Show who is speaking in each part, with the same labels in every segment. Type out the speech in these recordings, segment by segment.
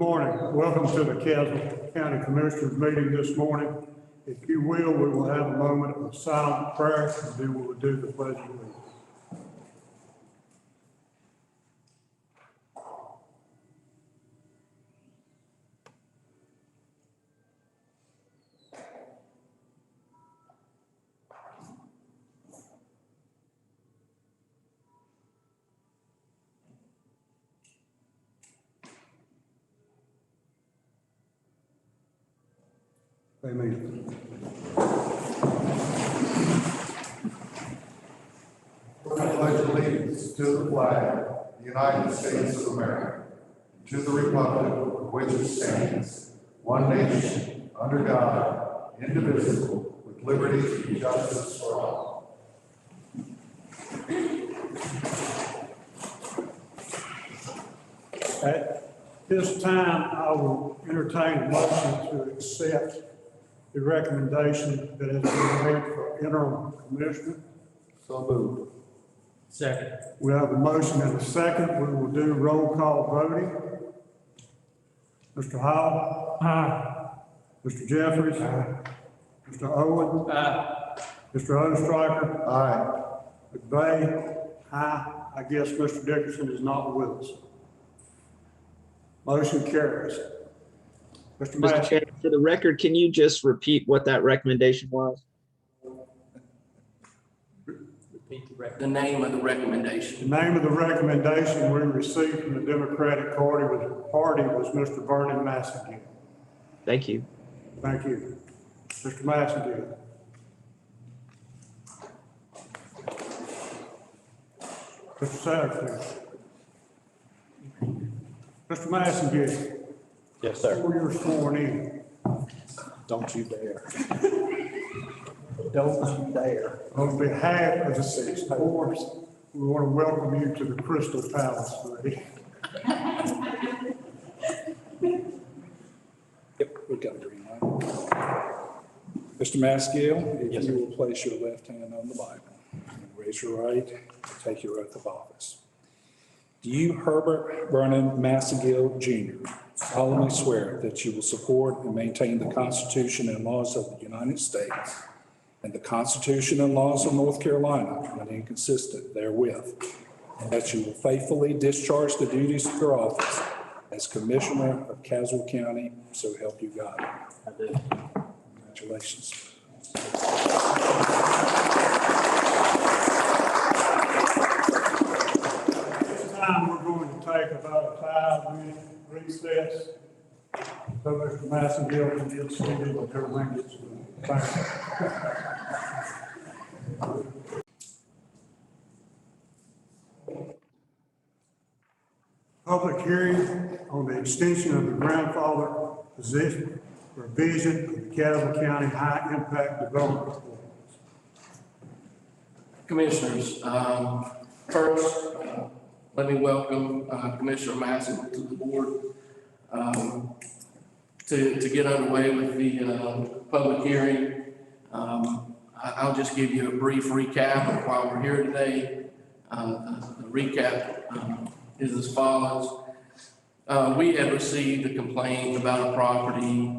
Speaker 1: Morning. Welcome to the Castle County Commissioners meeting this morning. If you will, we will have a moment of silent prayer, and then we will do the pledge of allegiance. Amen.
Speaker 2: I pledge allegiance to the flag of the United States of America, and to the republic for which it stands, one nation, under God, indivisible, with liberty and justice for all.
Speaker 1: At this time, I will entertain a motion to accept the recommendation that has been made for interim commissioner.
Speaker 2: So moved.
Speaker 3: Second.
Speaker 1: We have a motion and a second. We will do roll call voting. Mr. Howell? Aye. Mr. Jeffries? Aye. Mr. Owen?
Speaker 3: Aye.
Speaker 1: Mr. Odenstriker?
Speaker 2: Aye.
Speaker 1: McVeigh? Aye. I guess Mr. Dickerson is not with us. Motion carries. Mr.
Speaker 4: Mr.
Speaker 1: Matt?
Speaker 4: Chair, for the record, can you just repeat what that recommendation was?
Speaker 3: The name of the
Speaker 1: The
Speaker 3: recommendation.
Speaker 1: name of the recommendation we received from the Democratic Party was Mr. Vernon Massagill.
Speaker 4: Thank you.
Speaker 1: Thank you. Mr. Massagill. Mr. Satterfield. Mr. Massagill.
Speaker 5: Yes, sir.
Speaker 1: Before you're sworn in,
Speaker 5: Don't you dare. Don't you dare.
Speaker 1: on behalf of the six boards, we want to welcome you to the Crystal Palace, buddy.
Speaker 5: Yep, we got a green light. Mr. Maskill, if you will place your left hand on the Bible and raise your right and take your oath of office. Do you, Hubbard Vernon Massagill Jr., solemnly swear that you will support and maintain the Constitution and laws of the United States and the Constitution and laws of North Carolina when inconsistent therewith, and that you will faithfully discharge the duties of your office as Commissioner of Caswell County, so help you God?
Speaker 3: I do.
Speaker 5: Congratulations.
Speaker 1: This time, we're going to take about a 5-minute recess. So Mr. Massagill can get seated and everything gets back. Public hearing on the extension of the grandfather position provision of the Castle County High Impact Development Plan.
Speaker 3: Commissioners, first, let me welcome Commissioner Massey to the board. To get underway with the public hearing, I'll just give you a brief recap of why we're here today. The recap is as follows. We had received a complaint about a property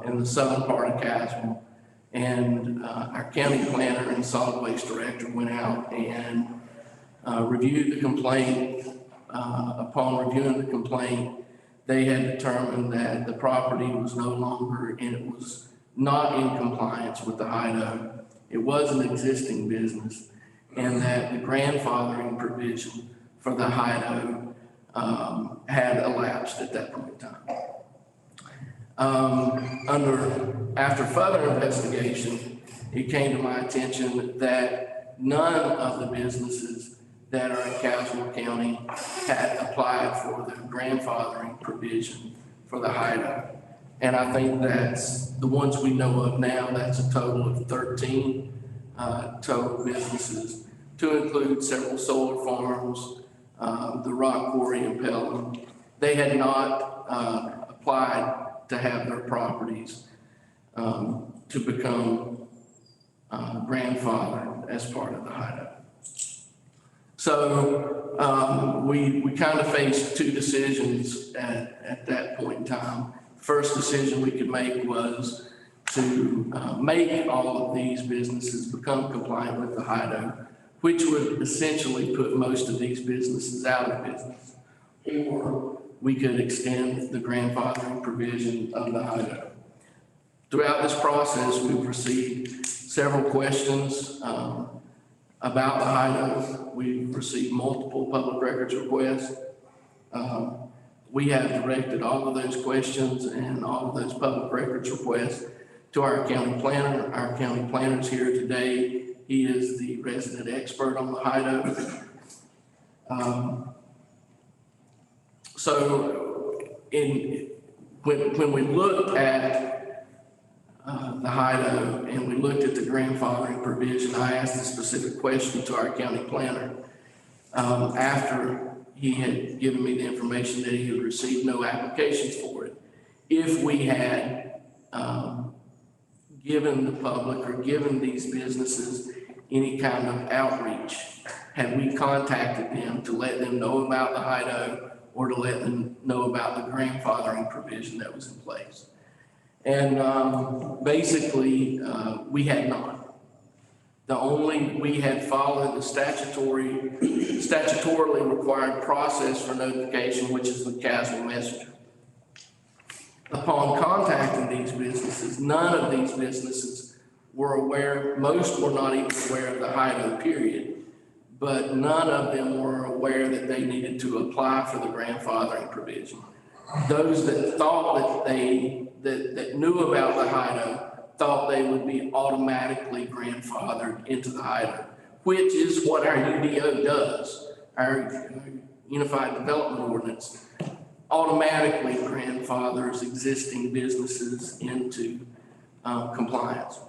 Speaker 3: in the southern part of Caswell, and our county planner and solid waste director went out and reviewed the complaint. Upon reviewing the complaint, they had determined that the property was no longer, and it was not in compliance with the HIDO. It was an existing business, and that the grandfathering provision for the HIDO had elapsed at that point in time. After further investigation, it came to my attention that none of the businesses that are in Caswell County had applied for the grandfathering provision for the HIDO. And I think that's the ones we know of now, that's a total of 13 total businesses, to include several solar farms, the rock quarry in Pelham. They had not applied to have their properties to become grandfathered as part of the HIDO. So we kind of faced two decisions at that point in time. First decision we could make was to make all of these businesses become compliant with the HIDO, which would essentially put most of these businesses out of business. Or we could extend the grandfathering provision of the HIDO. Throughout this process, we've received several questions about the HIDO. We've received multiple public records requests. We have directed all of those questions and all of those public records requests to our county planner. Our county planner is here today. He is the resident expert on the HIDO. So when we looked at the HIDO and we looked at the grandfathering provision, I asked a specific question to our county planner after he had given me the information that he had received no applications for it. If we had given the public or given these businesses any kind of outreach, had we contacted them to let them know about the HIDO or to let them know about the grandfathering provision that was in place? And basically, we had not. We had followed the statutorily required process for notification, which is the casual messenger. Upon contacting these businesses, none of these businesses were aware, most were not even aware of the HIDO period, but none of them were aware that they needed to apply for the grandfathering provision. Those that thought that knew about the HIDO thought they would be automatically grandfathered into the HIDO, which is what our UDO does. Our Unified Development Ordinance automatically grandfathers existing businesses into compliance.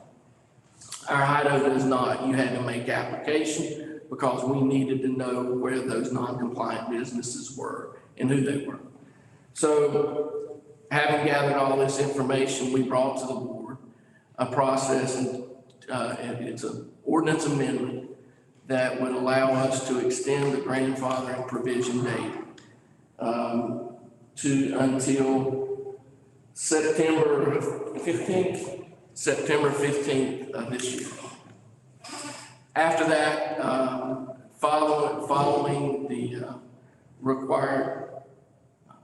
Speaker 3: Our HIDO does not. You had to make application because we needed to know where those non-compliant businesses were and who they were. So having gathered all this information, we brought to the board a process, and it's an ordinance amendment that would allow us to extend the grandfathering provision date to until September 15th of this year. After that, following the required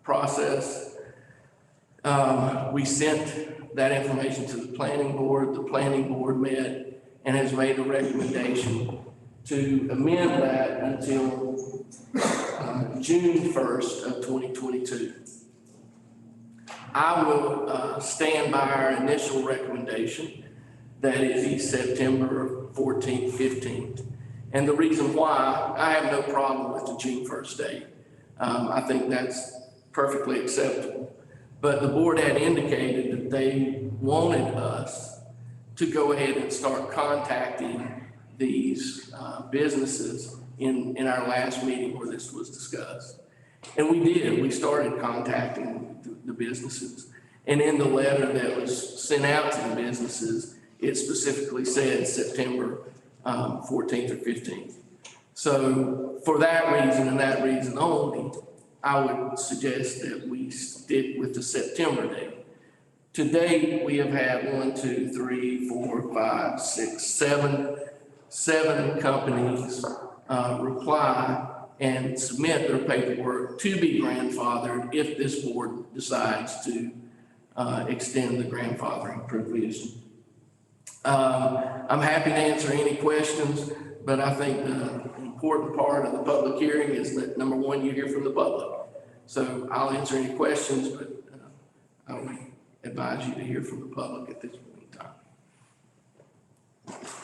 Speaker 3: process, we sent that information to the planning board. The planning board met and has made a recommendation to amend that until June 1st of 2022. I will stand by our initial recommendation that it be September 14th, 15th. And the reason why, I have no problem with the June 1st date. I think that's perfectly acceptable. But the board had indicated that they wanted us to go ahead and start contacting these businesses in our last meeting where this was discussed. And we did. We started contacting the businesses. And in the letter that was sent out to the businesses, it specifically said September 14th or 15th. So for that reason and that reason only, I would suggest that we stick with the September date. To date, we have had 7 companies reply and submit their paperwork to be grandfathered if this board decides to extend the grandfathering provision. I'm happy to answer any questions, but I think the important part of the public hearing is that, number one, you hear from the public. So I'll answer any questions, but I would advise you to hear from the public at this point in time.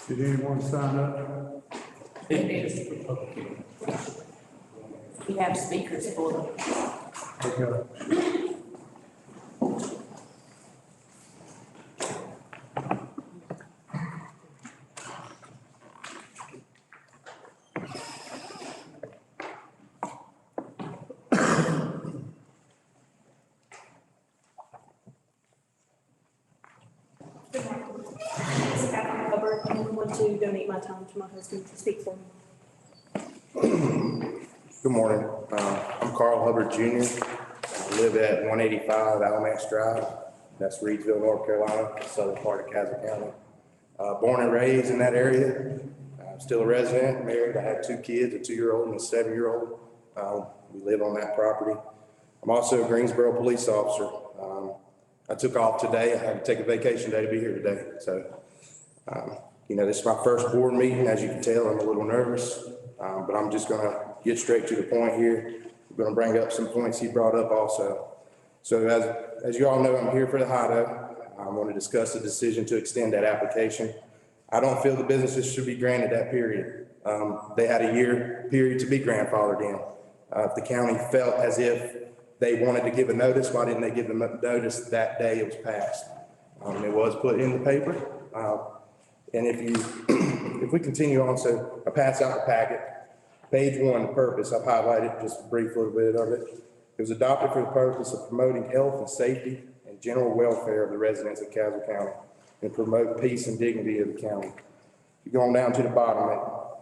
Speaker 1: Did anyone sign up?
Speaker 6: We have speakers for them.
Speaker 1: Okay.
Speaker 7: Hubbard, and I want to donate my time to my husband to speak for me.
Speaker 6: Good morning. I'm Carl Hubbard Jr. I live at 185 Alamax Drive. That's Reedsville, North Carolina, southern part of Castle County. Born and raised in that area. I'm still a resident, married. I have 2 kids, a 2-year-old and a 7-year-old. We live on that property. I'm also a Greensboro police officer. I took off today. I had to take a vacation day to be here today. So, this is my first board meeting. As you can tell, I'm a little nervous, but I'm just gonna get straight to the point here. I'm gonna bring up some points he brought up also. So as you all know, I'm here for the HIDO. I want to discuss the decision to extend that application. I don't feel the businesses should be granted that period. They had a year period to be grandfathered in. If the county felt as if they wanted to give a notice, why didn't they give them a notice that day it was passed? It was put in the paper. And if we continue on, so I pass out the packet. Page 1, the purpose, I've highlighted just a brief little bit of it. It was adopted for the purpose of promoting health and safety and general welfare of the residents of Castle County and promote peace and dignity of the county. You go on down to the bottom,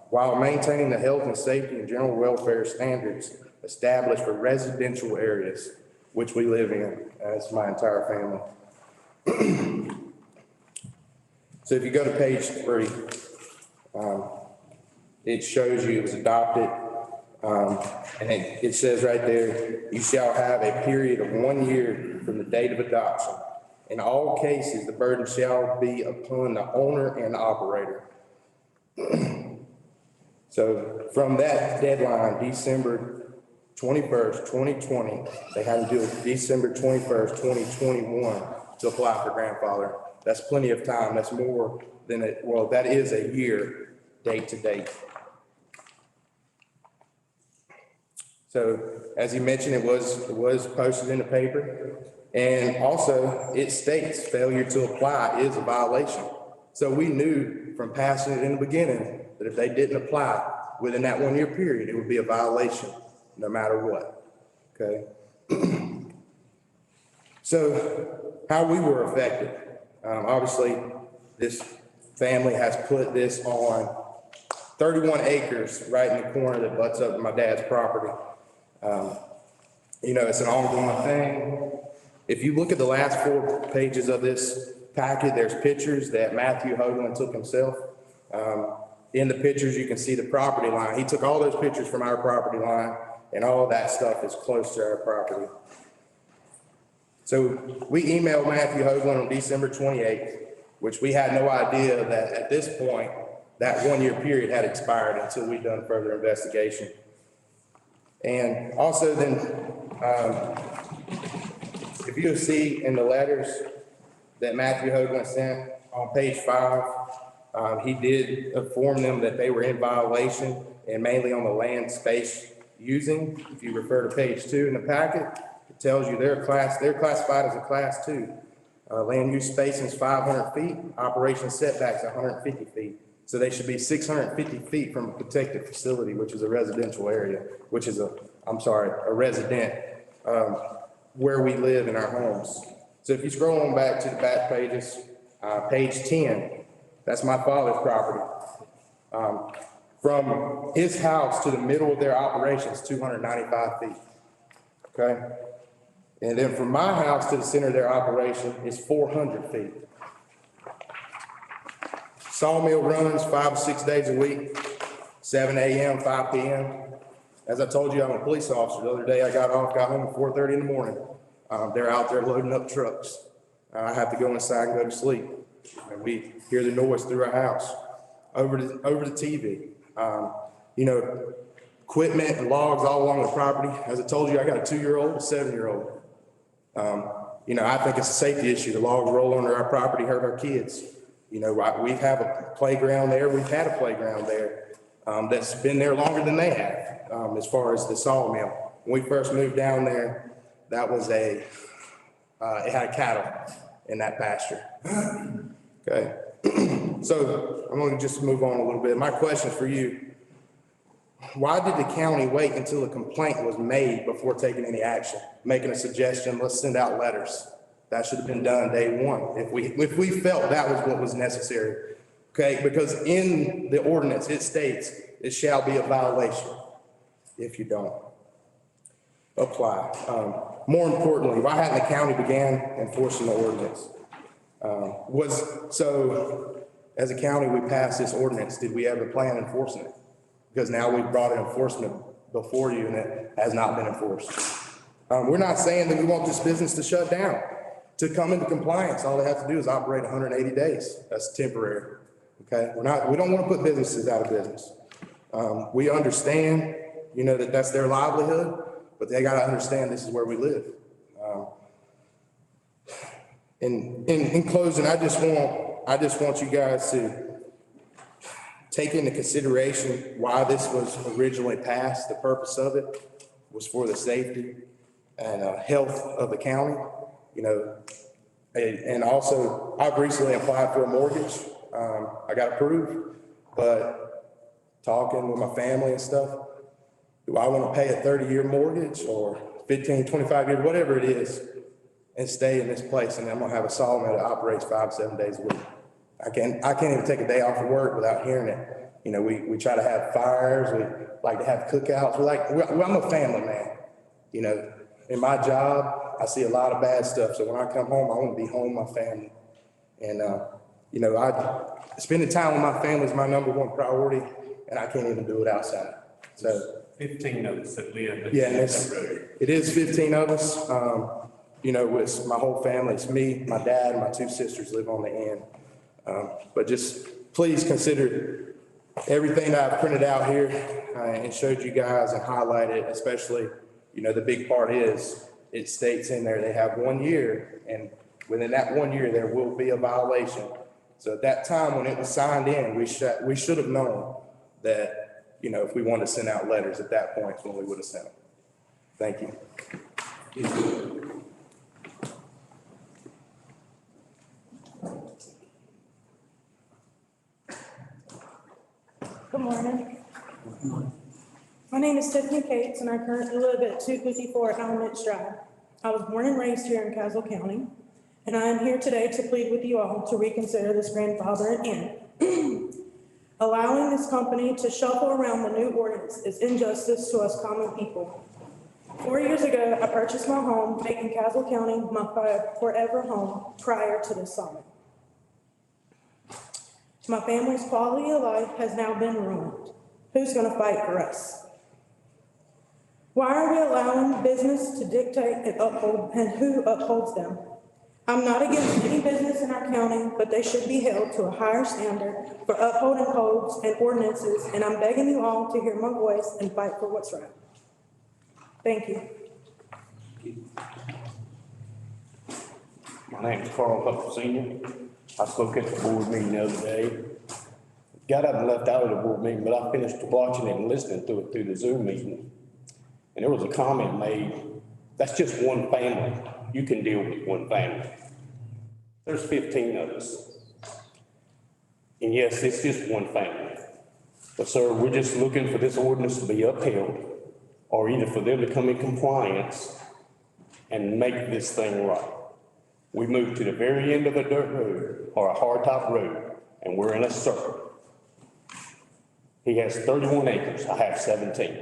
Speaker 6: while maintaining the health and safety and general welfare standards established for residential areas, which we live in as my entire family. So if you go to page 3, it shows you it was adopted, and it says right there, you shall have a period of 1 year from the date of adoption. In all cases, the burden shall be upon the owner and the operator. So from that deadline, December 21st, 2020, they had to do it December 21st, 2021 to apply for grandfather. That's plenty of time. That's more than that is a year date to date. So as he mentioned, it was posted in the paper, and also it states failure to apply is a violation. So we knew from passing it in the beginning that if they didn't apply within that 1 year period, it would be a violation no matter what, okay? So how we were affected, obviously this family has put this on 31 acres right in the corner that butts up to my dad's property. It's an ongoing thing. If you look at the last 4 pages of this packet, there's pictures that Matthew Hoagland took himself. In the pictures, you can see the property line. He took all those pictures from our property line, and all of that stuff is close to our property. So we emailed Matthew Hoagland on December 28th, which we had no idea that at this point, that 1 year period had expired until we'd done further investigation. And also then, if you see in the letters that Matthew Hoagland sent on page 5, he did inform them that they were in violation and mainly on the land space using. If you refer to page 2 in the packet, it tells you they're classified as a class 2. Land use spacing is 500 feet, operation setbacks 150 feet. So they should be 650 feet from a protected facility, which is a residential area, which is a resident, where we live in our homes. So if you scroll on back to the back pages, page 10, that's my father's property. From his house to the middle of their operations, 295 feet, okay? And then from my house to the center of their operation is 400 feet. Sawmill runs 5 to 6 days a week, 7 a.m., 5 p.m. As I told you, I'm a police officer. The other day I got home at 4:30 in the morning. They're out there loading up trucks. I have to go inside and go to sleep. And we hear the noise through our house, over the TV. Equipment and logs all along the property. As I told you, I got a 2-year-old, a 7-year-old. I think it's a safety issue. The logs roll under our property, hurt our kids. We have a playground there. We've had a playground there that's been there longer than they have, as far as the sawmill. When we first moved down there, that was it had cattle in that pasture. Okay. So I'm going to just move on a little bit. My question for you, why did the county wait until a complaint was made before taking any action, making a suggestion, let's send out letters? That should have been done day one if we felt that was what was necessary, okay? Because in the ordinance, it states it shall be a violation. if you don't apply. More importantly, why hadn't the county began enforcing the ordinance? As a county, we passed this ordinance. Did we ever plan on enforcing it? Because now we've brought an enforcement before you and it has not been enforced. We're not saying that we want this business to shut down. To come into compliance, all they have to do is operate 180 days. That's temporary, okay? We don't want to put businesses out of business. We understand, that that's their livelihood, but they got to understand this is where we live. In closing, I just want you guys to take into consideration why this was originally passed. The purpose of it was for the safety and health of the county, and also I've recently applied for a mortgage. I got approved, but talking with my family and stuff, do I want to pay a 30-year mortgage or 15, 25 years, whatever it is, and stay in this place? And I'm gonna have a sawmill that operates 5-7 days a week. I can't even take a day off of work without hearing it. We try to have fires. We like to have cookouts. I'm a family man. In my job, I see a lot of bad stuff. So when I come home, I want to be home with my family. And, spending time with my family is my number one priority, and I can't even do it outside. So
Speaker 8: 15 of us that live.
Speaker 6: yeah, and it is 15 of us. It's my whole family. It's me, my dad, and my 2 sisters live on the end. But just please consider everything that I've printed out here and showed you guys and highlighted, especially, the big part is it states in there they have 1 year, and within that 1 year, there will be a violation. So at that time when it was signed in, we should have known that, if we wanted to send out letters at that point, when we would have sent them. Thank you.
Speaker 9: Good morning. My name is Tiffany Cates, and I currently live at 254 Alamance Drive. I was born and raised here in Castle County, and I am here today to plead with you all to reconsider this grandfathering in. Allowing this company to shuffle around the new ordinance is injustice to us common people. 4 years ago, I purchased my home, making Castle County my forever home prior to this summit. My family's quality of life has now been ruined. Who's going to fight for us? Why are we allowing business to dictate and uphold, and who upholds them? I'm not against any business in our county, but they should be held to a higher standard for upholding codes and ordinances, and I'm begging you all to hear my voice and fight for what's right. Thank you.
Speaker 8: My name is Carl Hubbard Sr. I spoke at the board meeting the other day. Got up and left out of the board meeting, but I finished watching it and listening to it through the Zoom meeting. And there was a comment made, that's just one family. You can deal with one family. There's 15 of us. And yes, it's just one family. But sir, we're just looking for this ordinance to be upheld, or either for them to come in compliance and make this thing right. We moved to the very end of a dirt road or a hardtop road, and we're in a circle. He has 31 acres, I have 17.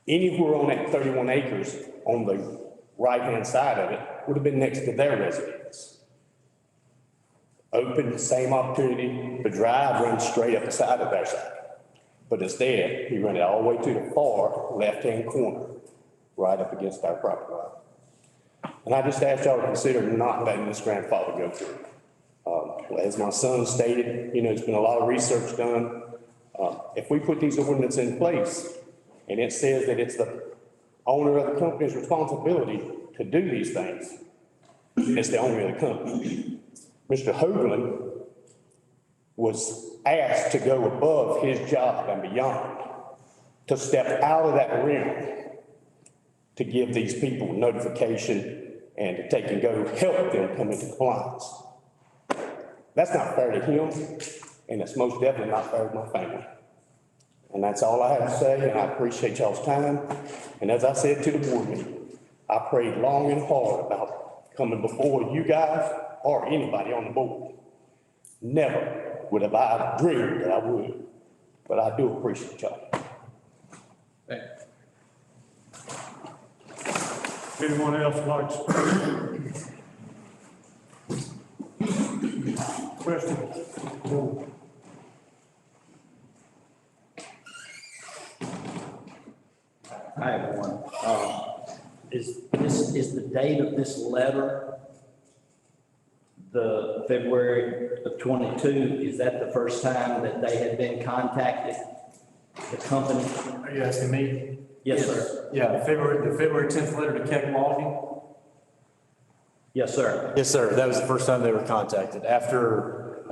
Speaker 8: Anywhere on that 31 acres on the right-hand side of it would have been next to their residence. Open, same opportunity, the drive runs straight up the side of their side. But instead, he ran it all the way to the far left-hand corner, right up against our property line. And I just ask y'all to consider not letting this grandfather go through. As my son stated, there's been a lot of research done. If we put these ordinances in place and it says that it's the owner of the company's responsibility to do these things, it's the owner of the company. Mr. Hoagland was asked to go above his job and beyond, to step out of that realm, to give these people notification and to take and go help them come into compliance. That's not fair to him, and it's most definitely not fair to my family. And that's all I have to say, and I appreciate y'all's time. And as I said to the board meeting, I prayed long and hard about coming before you guys or anybody on the board. Never would have I dreamed that I would, but I do appreciate y'all.
Speaker 1: Anyone else like to speak? Question?
Speaker 10: I have one. Is the date of this letter the February of 22? Is that the first time that they had been contacted, the company?
Speaker 11: Are you asking me?
Speaker 10: Yes, sir.
Speaker 11: Yeah, the February 10th letter to Keck Logging?
Speaker 10: Yes, sir.
Speaker 11: Yes, sir. That was the first time they were contacted after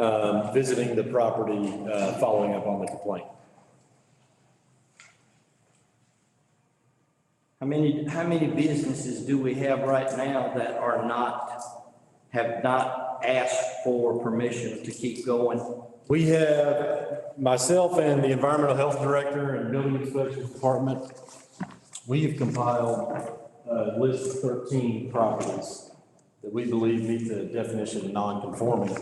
Speaker 11: visiting the property, following up on the complaint.
Speaker 10: How many businesses do we have right now that have not asked for permission to keep going?
Speaker 11: We have myself and the Environmental Health Director and Building Inspections Department. We have compiled a list of 13 properties that we believe meet the definition of non-conforming.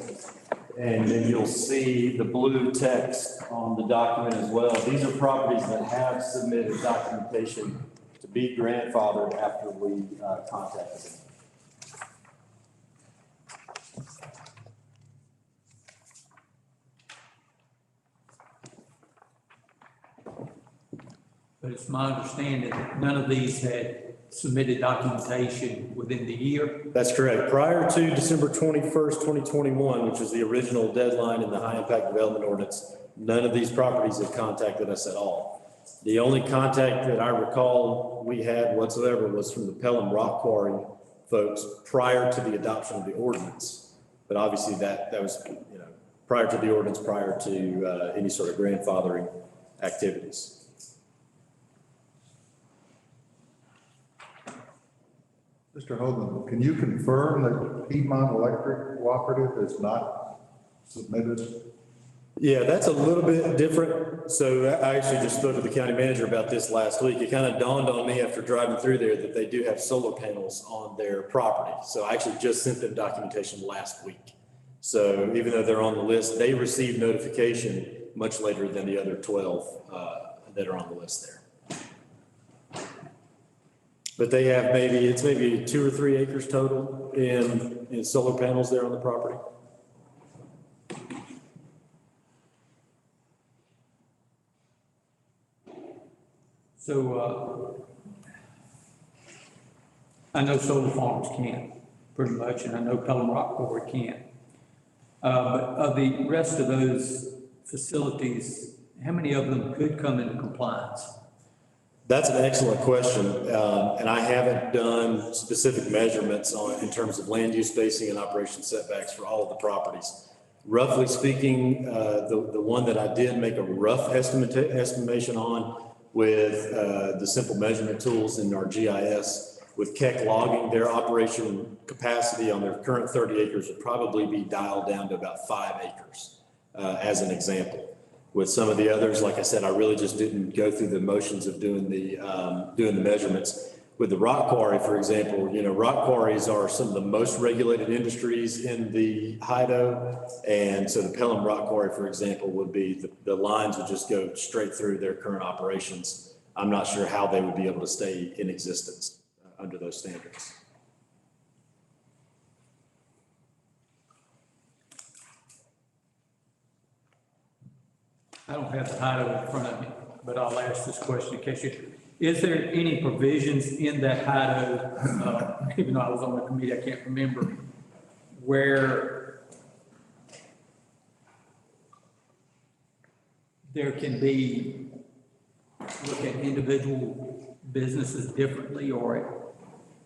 Speaker 11: And then you'll see the blue text on the document as well. These are properties that have submitted documentation to be grandfathered after we contacted them.
Speaker 12: But it's my understanding that none of these had submitted documentation within the year.
Speaker 11: That's correct. Prior to December 21st, 2021, which is the original deadline in the high impact development ordinance, none of these properties have contacted us at all. The only contact that I recall we had whatsoever was from the Pelham Rock Quarry folks prior to the adoption of the ordinance. But obviously that was, prior to the ordinance, prior to any sort of grandfathering activities.
Speaker 2: Mr. Hoagland, can you confirm that Piedmont Electric Cooperative is not submitted?
Speaker 11: Yeah, that's a little bit different. So I actually just spoke to the county manager about this last week. It kind of dawned on me after driving through there that they do have solar panels on their property. So I actually just sent them documentation last week. So even though they're on the list, they received notification much later than the other 12 that are on the list there. But they have maybe 2 or 3 acres total in solar panels there on the property.
Speaker 12: So, I know solar farms can't, pretty much, and I know Pelham Rock Quarry can't. But of the rest of those facilities, how many of them could come into compliance?
Speaker 11: That's an excellent question, and I haven't done specific measurements in terms of land use spacing and operation setbacks for all of the properties. Roughly speaking, the one that I did make a rough estimation on with the simple measurement tools in our GIS, with Keck Logging, their operation capacity on their current 30 acres would probably be dialed down to about 5 acres, as an example. With some of the others, like I said, I really just didn't go through the motions of doing the measurements. With the rock quarry, for example, rock quarries are some of the most regulated industries in the HIDO. And so the Pelham Rock Quarry, for example, would be, the lines would just go straight through their current operations. I'm not sure how they would be able to stay in existence under those standards.
Speaker 12: I don't have the HIDO in front of me, but I'll ask this question in case is there any provisions in that HIDO, even though I was on the committee, I can't remember, where there can be, look at individual businesses differently or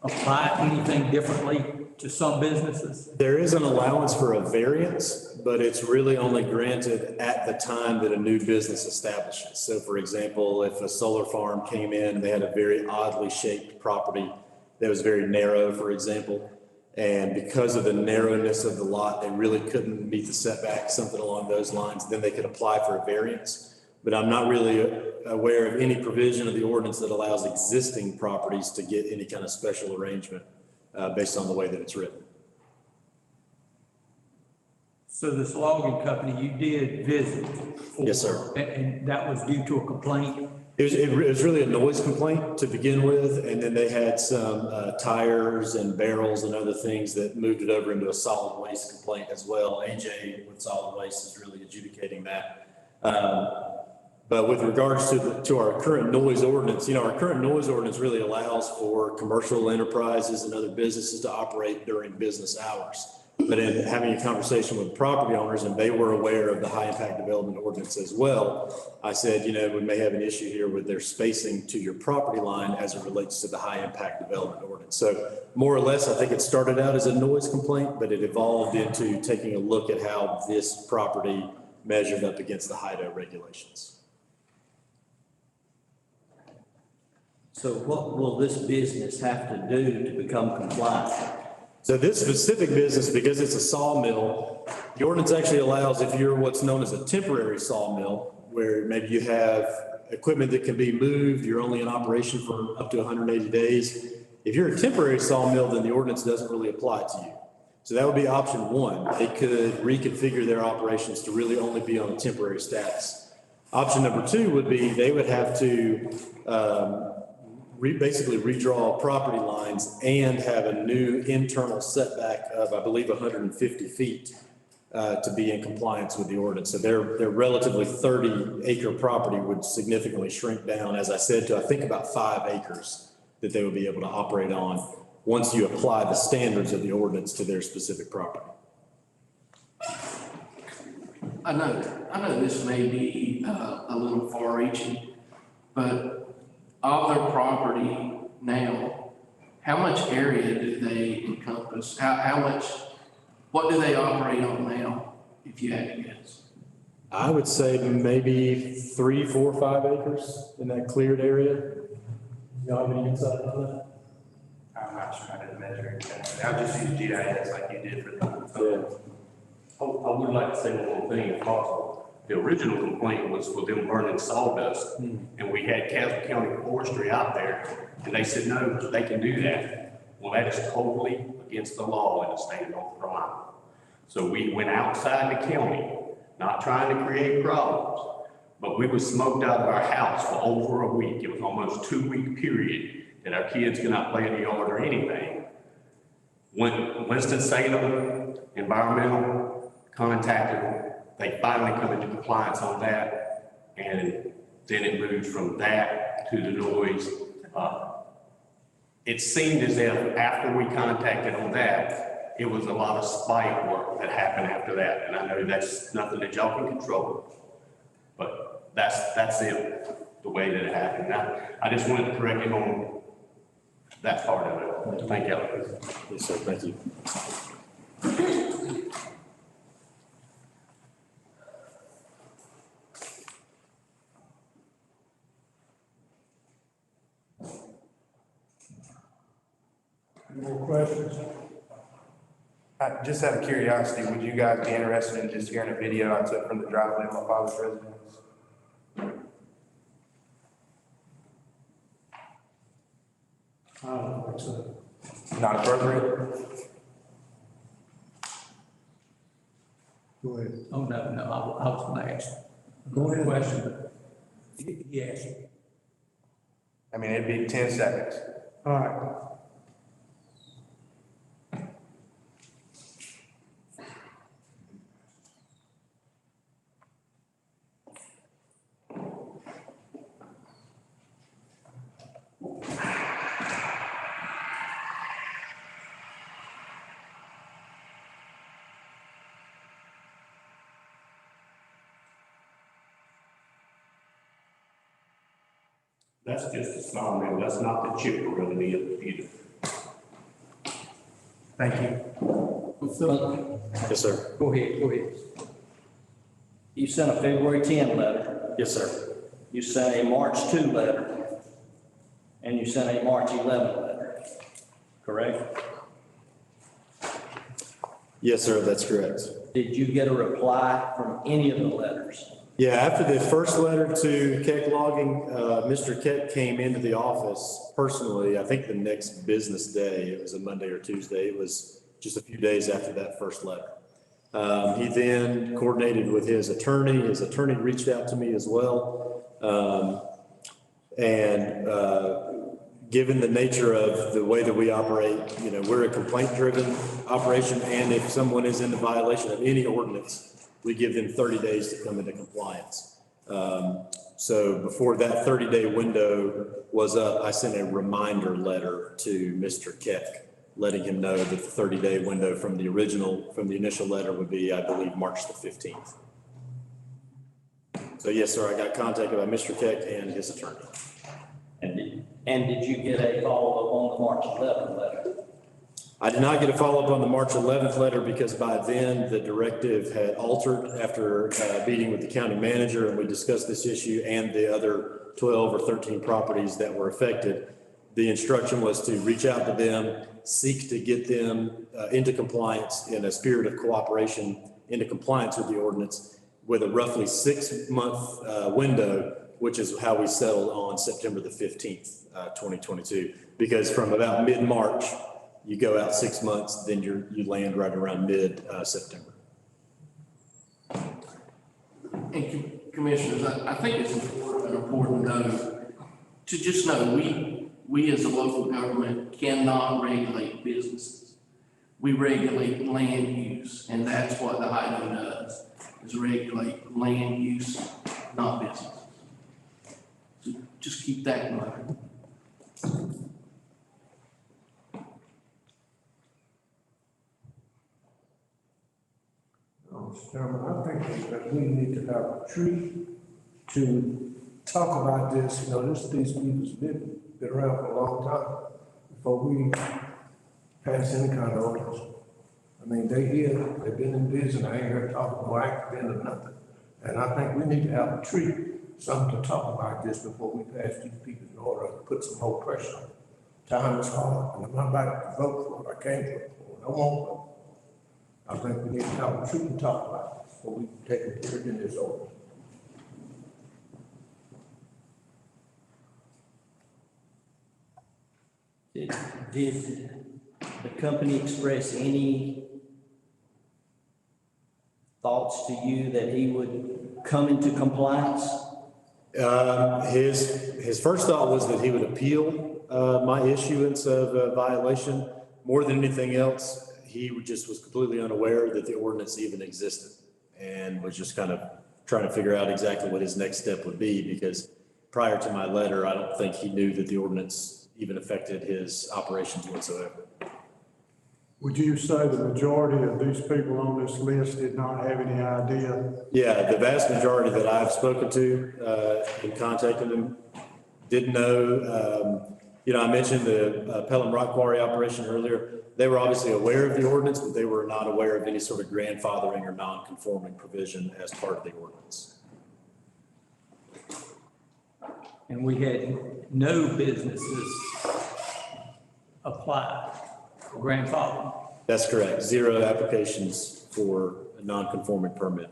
Speaker 12: apply anything differently to some businesses?
Speaker 11: There is an allowance for a variance, but it's really only granted at the time that a new business establishes. So for example, if a solar farm came in, they had a very oddly shaped property that was very narrow, for example, and because of the narrowness of the lot, they really couldn't meet the setback, something along those lines, then they could apply for a variance. But I'm not really aware of any provision of the ordinance that allows existing properties to get any kind of special arrangement based on the way that it's written.
Speaker 12: So this logging company, you did visit?
Speaker 11: Yes, sir.
Speaker 12: And that was due to a complaint?
Speaker 11: It was really a noise complaint to begin with, and then they had some tires and barrels and other things that moved it over into a solid waste complaint as well. AJ with solid waste is really adjudicating that. But with regards to our current noise ordinance, our current noise ordinance really allows for commercial enterprises and other businesses to operate during business hours. But in having a conversation with property owners, and they were aware of the high impact development ordinance as well, I said, we may have an issue here with their spacing to your property line as it relates to the high impact development ordinance. So more or less, I think it started out as a noise complaint, but it evolved into taking a look at how this property measured up against the HIDO regulations.
Speaker 10: So what will this business have to do to become compliant?
Speaker 11: So this specific business, because it's a sawmill, the ordinance actually allows if you're what's known as a temporary sawmill, where maybe you have equipment that can be moved, you're only in operation for up to 180 days. If you're a temporary sawmill, then the ordinance doesn't really apply to you. So that would be option one. They could reconfigure their operations to really only be on a temporary status. Option number two would be they would have to basically redraw property lines and have a new internal setback of, I believe, 150 feet to be in compliance with the ordinance. So their relatively 30-acre property would significantly shrink down, as I said, to I think about 5 acres that they would be able to operate on once you apply the standards of the ordinance to their specific property.
Speaker 3: I know this may be a little far-reaching, but of their property now, how much area do they encompass? What do they operate on now, if you had to guess?
Speaker 11: I would say maybe 3, 4, 5 acres in that cleared area. Y'all have any insight on that?
Speaker 6: I'm not sure. I didn't measure it. I'll just use GIS like you did for the.
Speaker 11: Yeah.
Speaker 8: I would like to say one more thing if possible. The original complaint was for them burning sawdust, and we had Castle County Forestry out there, and they said, no, they can do that. Well, that is totally against the law in the state of North Carolina. So we went outside the county, not trying to create problems, but we were smoked out of our house for over a week. It was almost a 2-week period that our kids could not play in the yard or anything. When Winston-Salem Environmental contacted them, they finally come into compliance on that, and then it moves from that to the noise. It seemed as if after we contacted on that, it was a lot of spite work that happened after that, and I know that's nothing that y'all can control, but that's it, the way that it happened. I just wanted to correct him on that part of it. Thank you.
Speaker 11: Yes, sir. Thank you.
Speaker 1: Any more questions?
Speaker 6: Just out of curiosity, would you guys be interested in just hearing a video I took from the driveway of my father's residence?
Speaker 1: I don't think so.
Speaker 6: Not appropriate?
Speaker 1: Go ahead.
Speaker 12: Oh, no, I was going to ask.
Speaker 1: Go ahead.
Speaker 12: Question, but yes.
Speaker 6: I mean, it'd be 10 seconds.
Speaker 1: All right.
Speaker 8: That's just a small mill. That's not the chipper really either.
Speaker 6: Thank you.
Speaker 11: Yes, sir.
Speaker 12: Go ahead.
Speaker 10: You sent a February 10 letter,
Speaker 11: Yes, sir.
Speaker 10: you sent a March 2 letter, and you sent a March 11 letter, correct?
Speaker 11: Yes, sir. That's correct.
Speaker 10: Did you get a reply from any of the letters?
Speaker 11: Yeah, after the first letter to Keck Logging, Mr. Keck came into the office personally, I think the next business day. It was a Monday or Tuesday. It was just a few days after that first letter. He then coordinated with his attorney. His attorney reached out to me as well. And given the nature of the way that we operate, we're a complaint-driven operation, and if someone is in violation of any ordinance, we give them 30 days to come into compliance. So before that 30-day window was up, I sent a reminder letter to Mr. Keck, letting him know that the 30-day window from the initial letter would be, I believe, March the 15th. So yes, sir, I got contacted by Mr. Keck and his attorney.
Speaker 10: And did you get a follow-up on the March 11th letter?
Speaker 11: I did not get a follow-up on the March 11th letter because by then the directive had altered after meeting with the county manager, and we discussed this issue and the other 12 or 13 properties that were affected. The instruction was to reach out to them, seek to get them into compliance in a spirit of cooperation, into compliance with the ordinance with a roughly 6-month window, which is how we settled on September the 15th, 2022. Because from about mid-March, you go out 6 months, then you land right around mid-September.
Speaker 3: And commissioners, I think it's important to just know we as a local government cannot regulate businesses. We regulate land use, and that's what the HIDO does, is regulate land use, not business. So just keep that in mind.
Speaker 13: Mr. Chairman, I think that we need to have a treat to talk about this. These people's been around for a long time before we pass any kind of orders. I mean, they here, they've been in business, I ain't heard talking about accident or nothing. And I think we need to have a treat, something to talk about this before we pass these people in order to put some more pressure on them. Time is hard, and I'm not about to vote for it, I can't vote for it, I won't vote. I think we need to have a treat and talk about it before we take it to in this order.
Speaker 10: Did the company express any thoughts to you that he would come into compliance?
Speaker 11: His first thought was that he would appeal my issuance of a violation. More than anything else, he just was completely unaware that the ordinance even existed and was just kind of trying to figure out exactly what his next step would be, because prior to my letter, I don't think he knew that the ordinance even affected his operations whatsoever.
Speaker 1: Would you say the majority of these people on this list did not have any idea?
Speaker 11: Yeah, the vast majority that I've spoken to in contacting them didn't know. I mentioned the Pelham Rock Quarry operation earlier. They were obviously aware of the ordinance, but they were not aware of any sort of grandfathering or non-conforming provision as part of the ordinance.
Speaker 12: And we had no businesses apply for grandfathering.
Speaker 11: That's correct. 0 applications for a non-conforming permit.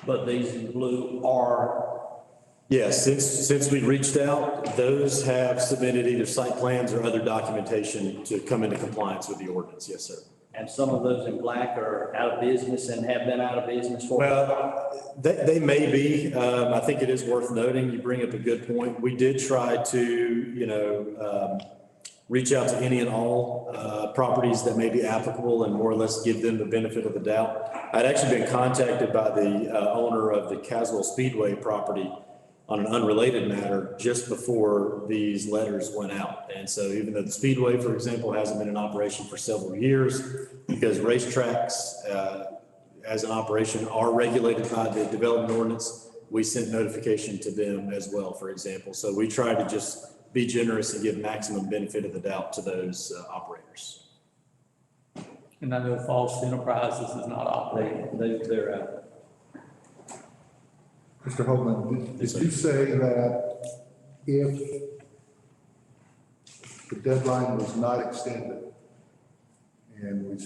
Speaker 10: But these in blue are.
Speaker 11: Yes, since we reached out, those have submitted either site plans or other documentation to come into compliance with the ordinance. Yes, sir.
Speaker 10: And some of those in black are out of business and have been out of business for.
Speaker 11: Well, they may be. I think it is worth noting. You bring up a good point. We did try to, reach out to any and all properties that may be applicable and more or less give them the benefit of the doubt. I'd actually been contacted by the owner of the Caswell Speedway property on an unrelated matter just before these letters went out. And so even though the Speedway, for example, hasn't been in operation for several years, because racetracks as an operation are regulated by the development ordinance, we sent notification to them as well, for example. So we try to just be generous and give maximum benefit of the doubt to those operators.
Speaker 12: And I know False Enterprises is not operating.
Speaker 10: They're out.
Speaker 2: Mr. Holman, did you say that if the deadline was not extended and we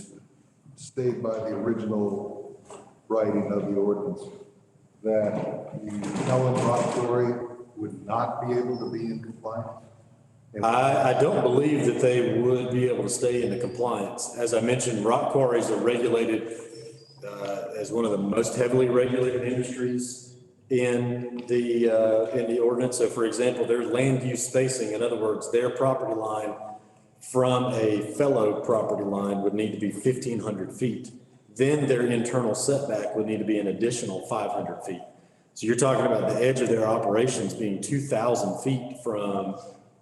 Speaker 2: stayed by the original writing of the ordinance, that the Pelham Rock Quarry would not be able to be in compliance?
Speaker 11: I don't believe that they would be able to stay into compliance. As I mentioned, rock quarries are regulated as one of the most heavily regulated industries in the ordinance. So for example, their land use spacing, in other words, their property line from a fellow property line would need to be 1,500 feet. Then their internal setback would need to be an additional 500 feet. So you're talking about the edge of their operations being 2,000 feet from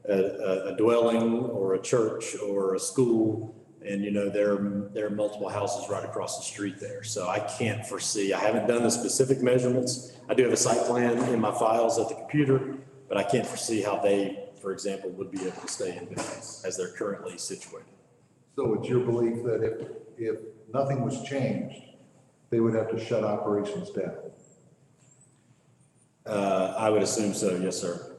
Speaker 11: a dwelling or a church or a school. And, you know, there are multiple houses right across the street there. So I can't foresee, I haven't done the specific measurements. I do have a site plan in my files at the computer, but I can't foresee how they, for example, would be able to stay in business as they're currently situated.
Speaker 2: So it's your belief that if nothing was changed, they would have to shut operations down?
Speaker 11: I would assume so, yes, sir.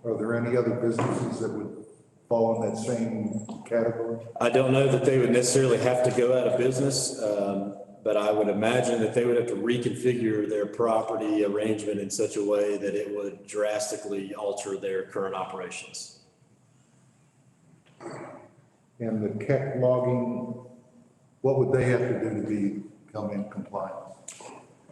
Speaker 2: Are there any other businesses that would fall in that same category?
Speaker 11: I don't know that they would necessarily have to go out of business, but I would imagine that they would have to reconfigure their property arrangement in such a way that it would drastically alter their current operations.
Speaker 2: And the keck logging, what would they have to do to become in compliance?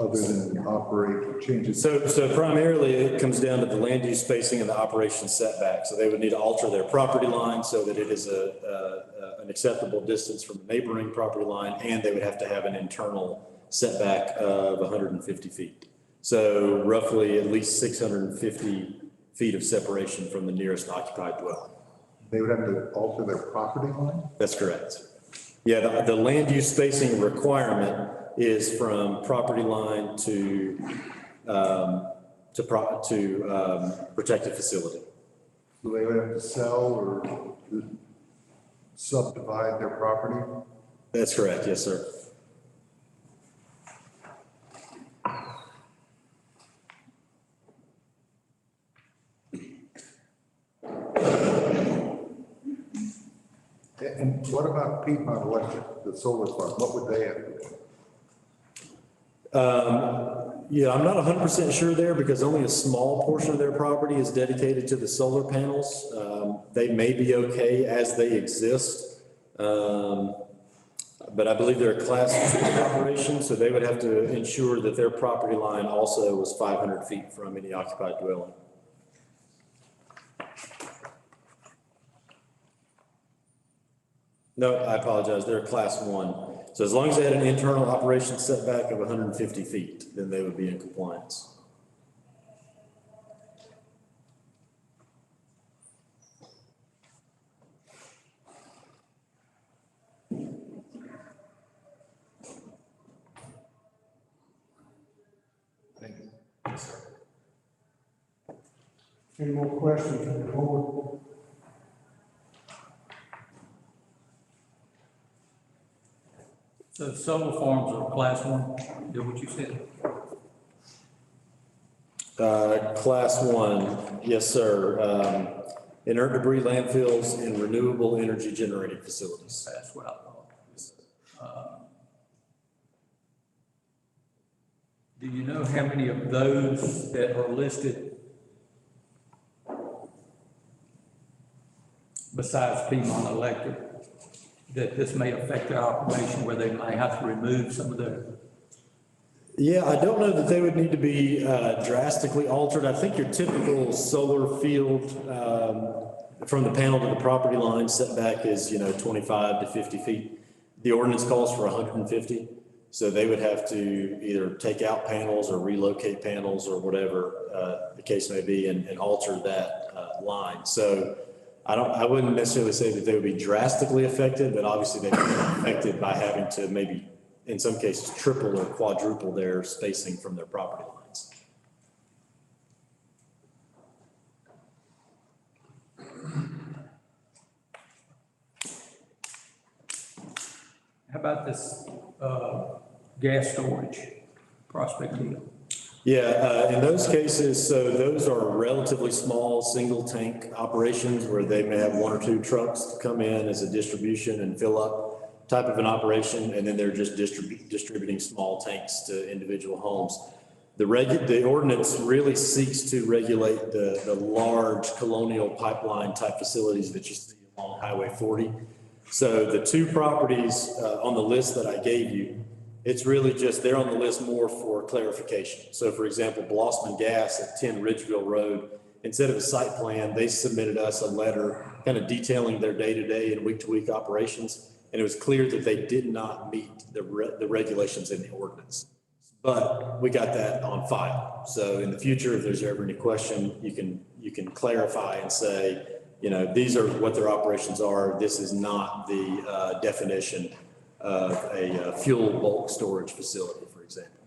Speaker 2: Other than operate or change it?
Speaker 11: So primarily it comes down to the land use spacing and the operation setback. So they would need to alter their property line so that it is an acceptable distance from the neighboring property line, and they would have to have an internal setback of 150 feet. So roughly at least 650 feet of separation from the nearest occupied dwelling.
Speaker 2: They would have to alter their property line?
Speaker 11: That's correct. Yeah, the land use spacing requirement is from property line to protected facility.
Speaker 2: So they would have to sell or subdivide their property?
Speaker 11: That's correct, yes, sir.
Speaker 2: And what about Piedmont Electric, the solar farm? What would they have to do?
Speaker 11: Yeah, I'm not 100% sure there because only a small portion of their property is dedicated to the solar panels. They may be okay as they exist. But I believe they're a class 2 operation, so they would have to ensure that their property line also was 500 feet from any occupied dwelling. No, I apologize. They're a class 1. So as long as they had an internal operation setback of 150 feet, then they would be in compliance.
Speaker 2: Thank you.
Speaker 1: Any more questions from the board?
Speaker 12: So solar farms are class 1, is that what you said?
Speaker 11: Class 1, yes, sir. Inert debris landfills and renewable energy generating facilities.
Speaker 12: That's what I thought. Do you know how many of those that are listed besides Piedmont Electric, that this may affect their operation where they might have to remove some of their?
Speaker 11: Yeah, I don't know that they would need to be drastically altered. I think your typical solar field from the panel to the property line setback is, 25 to 50 feet. The ordinance calls for 150. So they would have to either take out panels or relocate panels or whatever the case may be and alter that line. So I wouldn't necessarily say that they would be drastically affected, but obviously they'd be affected by having to maybe, in some cases, triple or quadruple their spacing from their property lines.
Speaker 12: How about this gas storage prospect deal?
Speaker 11: Yeah, in those cases, so those are relatively small, single tank operations where they may have 1 or 2 trucks to come in as a distribution and fill up type of an operation, and then they're just distributing small tanks to individual homes. The ordinance really seeks to regulate the large colonial pipeline type facilities that you see along Highway 40. So the 2 properties on the list that I gave you, It's really just, they're on the list more for clarification. So for example, Blossman Gas at 10 Ridgeville Road, instead of a site plan, they submitted us a letter kind of detailing their day-to-day and week-to-week operations. And it was clear that they did not meet the regulations in the ordinance. But we got that on file. So in the future, if there's ever any question, you can clarify and say, you know, these are what their operations are. This is not the definition of a fuel bulk storage facility, for example.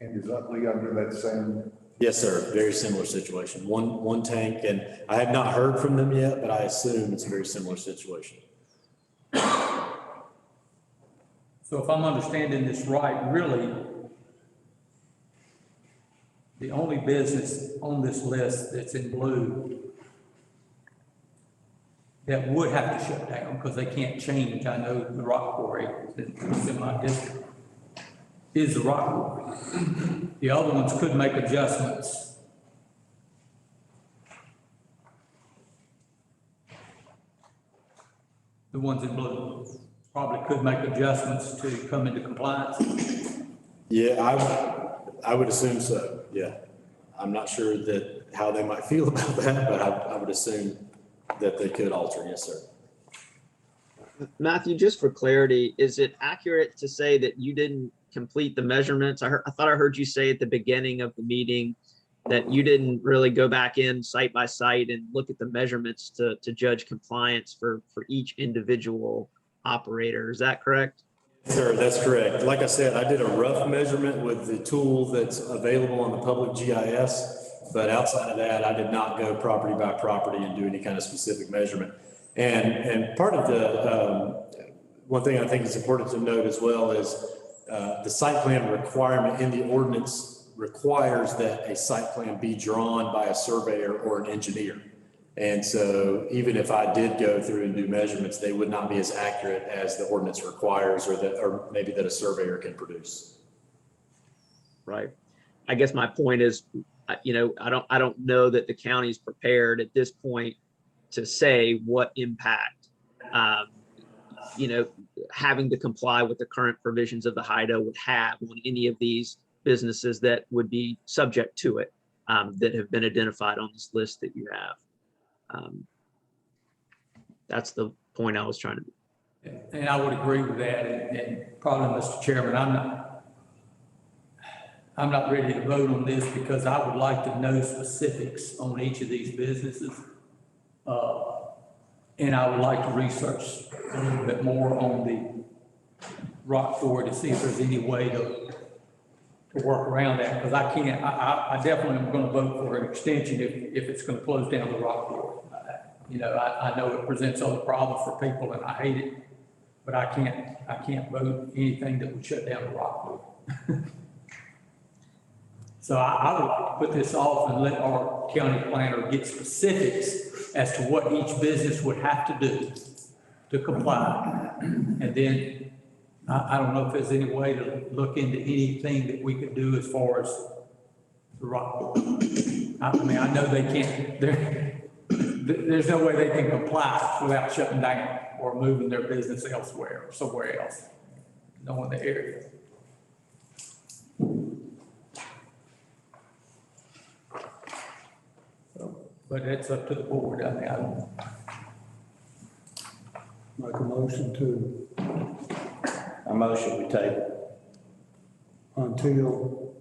Speaker 2: And is Utley under that same?
Speaker 11: Yes, sir. Very similar situation. One tank, and I have not heard from them yet, but I assume it's a very similar situation.
Speaker 12: So if I'm understanding this right, really, the only business on this list that's in blue that would have to shut down because they can't change, I know the rock quarry is in my district, is the rock quarry. The other ones could make adjustments. The ones in blue probably could make adjustments to come into compliance.
Speaker 11: Yeah, I would assume so. Yeah. I'm not sure that how they might feel about that, but I would assume that they could alter. Yes, sir.
Speaker 4: Matthew, just for clarity, is it accurate to say that you didn't complete the measurements? I thought I heard you say at the beginning of the meeting that you didn't really go back in site by site and look at the measurements to judge compliance for each individual operator. Is that correct?
Speaker 11: Sir, that's correct. Like I said, I did a rough measurement with the tool that's available on the public GIS, but outside of that, I did not go property by property and do any kind of specific measurement. And part of the, one thing I think is important to note as well is the site plan requirement in the ordinance requires that a site plan be drawn by a surveyor or an engineer. And so even if I did go through and do measurements, they would not be as accurate as the ordinance requires or maybe that a surveyor can produce.
Speaker 4: Right. I guess my point is, you know, I don't know that the county's prepared at this point to say what impact, you know, having to comply with the current provisions of the HIDO would have on any of these businesses that would be subject to it, that have been identified on this list that you have. That's the point I was trying to make.
Speaker 12: And I would agree with that. And probably, Mr. Chairman, I'm not ready to vote on this because I would like to know specifics on each of these businesses. And I would like to research a little bit more on the rock quarry to see if there's any way to work around that. Because I definitely am going to vote for an extension if it's going to close down the rock quarry. You know, I know it presents other problems for people and I hate it, but I can't vote anything that would shut down the rock quarry. So I would like to put this off and let our county planner get specifics as to what each business would have to do to comply. And then I don't know if there's any way to look into anything that we could do as far as the rock quarry. I mean, I know they can't, there's no way they can comply without shutting down or moving their business elsewhere or somewhere else, knowing the area. But it's up to the board. I mean, I don't.
Speaker 13: Make a motion to,
Speaker 10: A motion we table
Speaker 13: until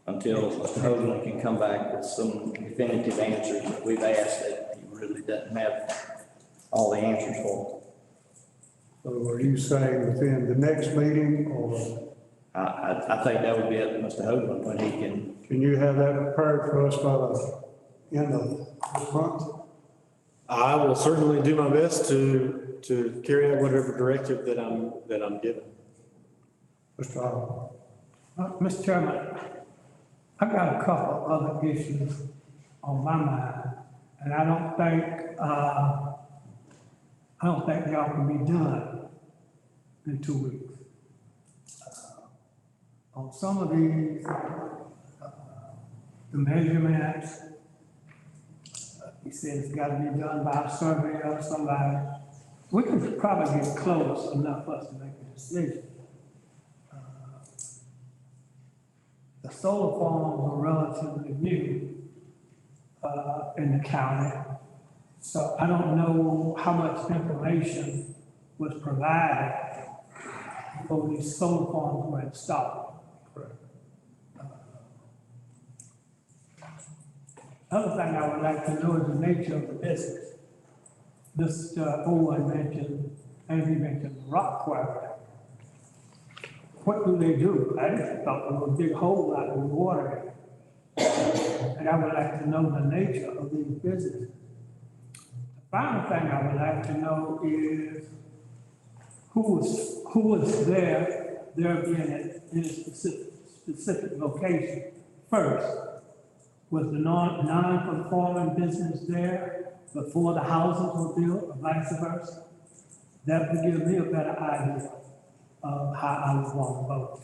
Speaker 10: Mr. Hoagland can come back with some definitive answers that we've asked that he really doesn't have all the answers for.
Speaker 13: So are you saying within the next meeting, or
Speaker 10: I think that would be up to Mr. Hoagland when he can.
Speaker 13: you have that prepared for us by the end of this month?
Speaker 11: I will certainly do my best to carry out whatever directive that I'm given.
Speaker 13: Mr. Howard?
Speaker 14: Mr. Chairman, I've got a couple of other issues on my mind, and I don't think y'all can be done in 2 weeks. On some of these, the measurements, he said it's got to be done by a surveyor or somebody. We can probably get close enough for us to make a decision. the solar farms are relatively new in the county. So I don't know how much information was provided before these solar farms were installed. Other thing I would like to know is the nature of the business. Mr. Owen mentioned, and he mentioned rock quarry. What do they do? I just thought there was a big hole out in the water. And I would like to know the nature of these businesses. The final thing I would like to know is who was there being in a specific location first. Was the non-conforming business there before the houses were built, or vice versa? That would give me a better idea of how I would want to vote.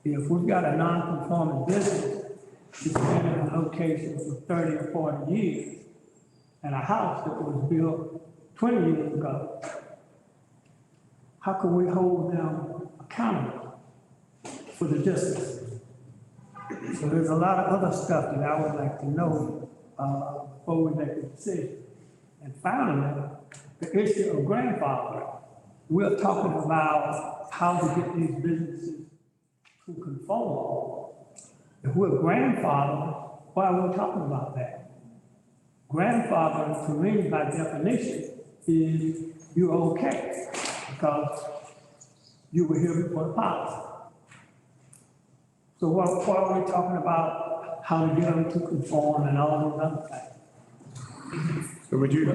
Speaker 14: If we've got a non-conforming business, it's been in a location for 30 or 40 years, and a house that was built 20 years ago, how can we hold them accountable for the distance? So there's a lot of other stuff that I would like to know before we make a decision. And finally, the issue of grandfathering. We're talking about how to get these businesses to conform. If we're grandfathering, why are we talking about that? Grandfathering, to me, by definition, is you're okay because you were here before the policy. So why are we talking about how to get them to conform and all those other things?
Speaker 1: So would you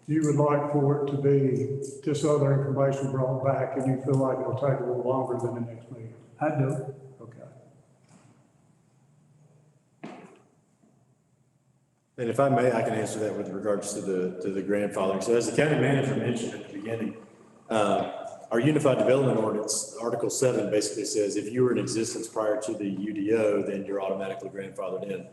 Speaker 1: would like for it to be this other information brought back, and you feel like it'll take a little longer than the next meeting?
Speaker 14: I do.
Speaker 1: Okay.
Speaker 11: And if I may, I can answer that with regards to the grandfathering. So as the county manager mentioned at the beginning, our Unified Development Ordinance, Article 7 basically says if you were in existence prior to the UDO, then you're automatically grandfathered in.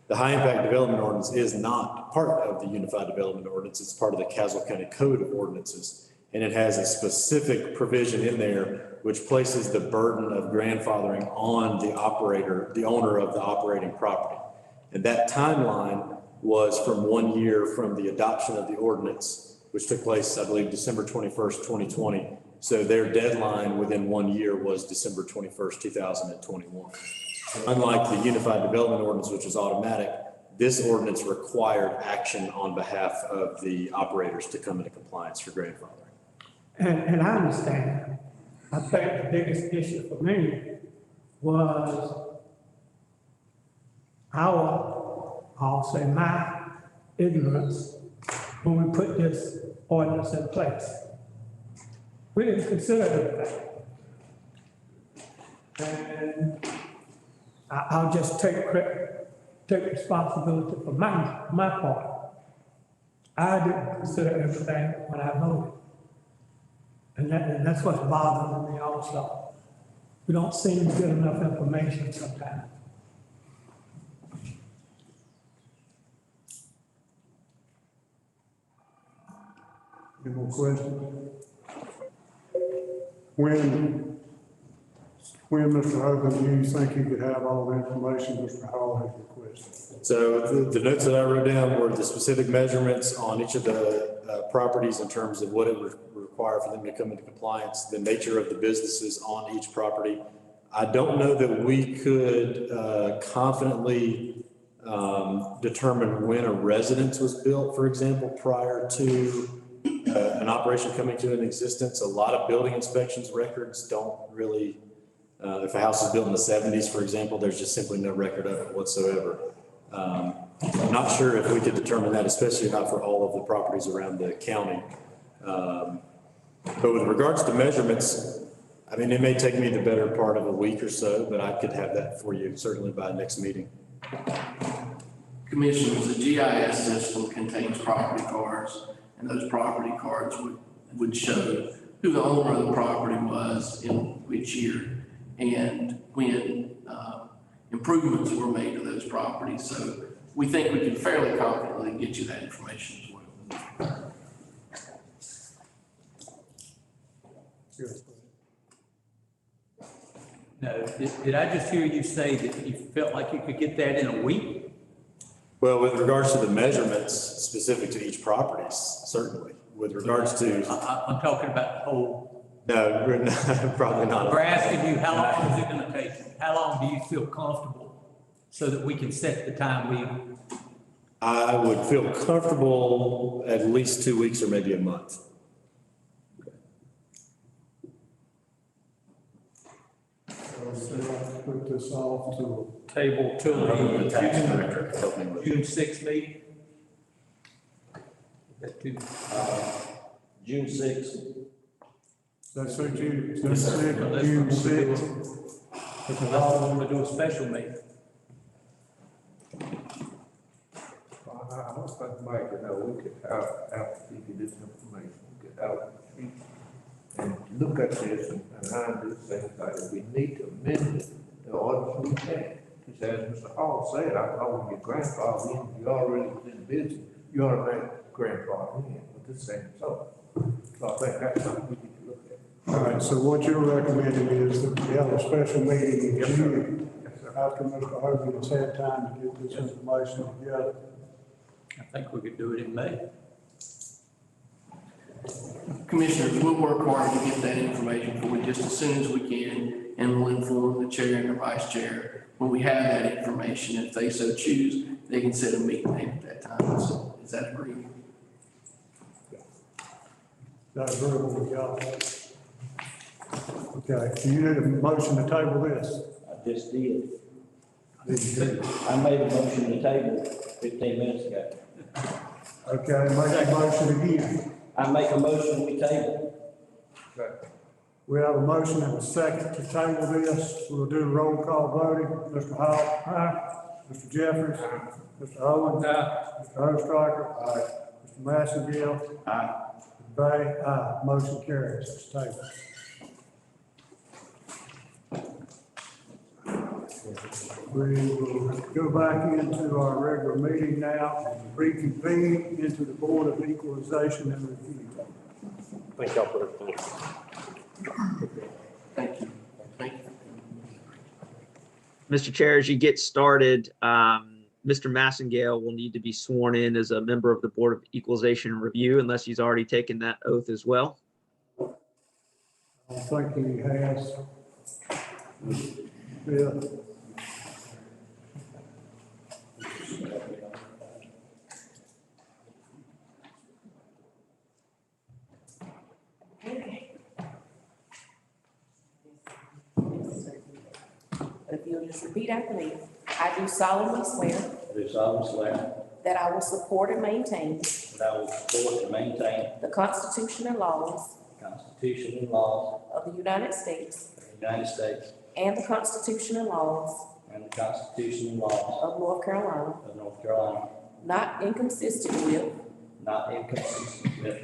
Speaker 11: The High Impact Development Ordinance is not part of the Unified Development Ordinance. It's part of the Caswell County Code of Ordinances. And it has a specific provision in there which places the burden of grandfathering on the operator, the owner of the operating property. And that timeline was from 1 year from the adoption of the ordinance, which took place, I believe, December 21st, 2020. So their deadline within 1 year was December 21st, 2021. Unlike the Unified Development Ordinance, which is automatic, this ordinance required action on behalf of the operators to come into compliance for grandfathering.
Speaker 14: And I understand. I think the biggest issue for me was I'll say my ignorance when we put this ordinance in place. We didn't consider everything. And I'll just take responsibility for my part. I didn't consider everything when I voted. And that's what's bothering me also. We don't seem to get enough information sometimes.
Speaker 1: Any more questions? When, Mr. Hogan, do you think you could have all the information Mr. Hall has requested?
Speaker 11: So the notes that I wrote down were the specific measurements on each of the properties in terms of what it would require for them to come into compliance, the nature of the businesses on each property. I don't know that we could confidently determine when a residence was built, for example, prior to an operation coming to an existence. A lot of building inspections records don't really, if a house is built in the 70s, for example, there's just simply no record of it whatsoever. I'm not sure if we could determine that, especially not for all of the properties around the county. But with regards to measurements, I mean, it may take me the better part of a week or so, but I could have that for you certainly by next meeting.
Speaker 3: Commissioners, the GIS system contains property cards, and those property cards would show who the owner of the property was in which year and when improvements were made to those properties. So we think we can fairly confidently get you that information as well.
Speaker 12: No, did I just hear you say that you felt like you could get that in a week?
Speaker 11: Well, with regards to the measurements specific to each property, certainly. With regards to,
Speaker 12: I'm talking about the whole.
Speaker 11: no, we're not, probably not.
Speaker 12: We're asking you, how long is it gonna take you? How long do you feel comfortable so that we can set the time we,
Speaker 11: I would feel comfortable at least 2 weeks or maybe a month.
Speaker 1: So let's put this off to,
Speaker 12: table till
Speaker 11: The tax
Speaker 12: the
Speaker 11: director can help me with it.
Speaker 12: June 6th meeting? That too.
Speaker 10: June sixth.
Speaker 1: that's so June,
Speaker 11: Yes,
Speaker 1: that's
Speaker 11: sir.
Speaker 1: June sixth.
Speaker 12: Unless we want to do a special meeting.
Speaker 13: I was thinking, Mike, we could have, after you get this information, we could out and look at this and handle this thing, like, if we need to amend it, the ordinance we can. Just as Mr. Hall said, I know when your grandfather in, you already was in business, you already grandfather in, but this ain't so. So I think that's something we need to look at.
Speaker 1: All right, so what you're recommending is that we have a special meeting in June after Mr. Hogan has had time to get this information together.
Speaker 12: I think we could do it in May.
Speaker 3: Commissioners, we'll work hard to get that information for you just as soon as we can, and we'll inform the chair and the vice chair when we have that information. If they so choose, they can set a meeting date at that time. So, is that agreed?
Speaker 1: That's agreeable with y'all. Okay, do you need a motion to table this?
Speaker 10: I just did.
Speaker 1: Did you do?
Speaker 10: I made a motion to table 15 minutes ago.
Speaker 1: Okay, make a motion again.
Speaker 10: I make a motion we table.
Speaker 1: We have a motion and a second to table this. We'll do roll call voting. Mr. Hall? Aye. Mr. Jeffries? Mr. Owens? Aye. Mr. Ostraker? Aye. Mr. Massengale?
Speaker 10: Aye.
Speaker 1: Mr. Bay? Aye. Motion carries. It's tabled. We will go back into our regular meeting now and reconvene into the Board of Equalization and Review.
Speaker 8: Thank y'all for everything.
Speaker 3: Thank you. Thank you.
Speaker 4: Mr. Chair, as you get started, Mr. Massengale will need to be sworn in as a member of the Board of Equalization and Review unless he's already taken that oath as well.
Speaker 1: I think he has. Yeah.
Speaker 7: If you'll just repeat after me, I do solemnly swear
Speaker 10: I do solemnly swear
Speaker 7: that I will support and maintain
Speaker 10: that I will support and maintain
Speaker 7: the Constitution and laws
Speaker 10: the Constitution and laws
Speaker 7: of the United States
Speaker 10: of the United States
Speaker 7: and the Constitution and laws
Speaker 10: and the Constitution and laws
Speaker 7: of North Carolina,
Speaker 10: of North Carolina,
Speaker 7: not inconsistent with,
Speaker 10: not inconsistent with,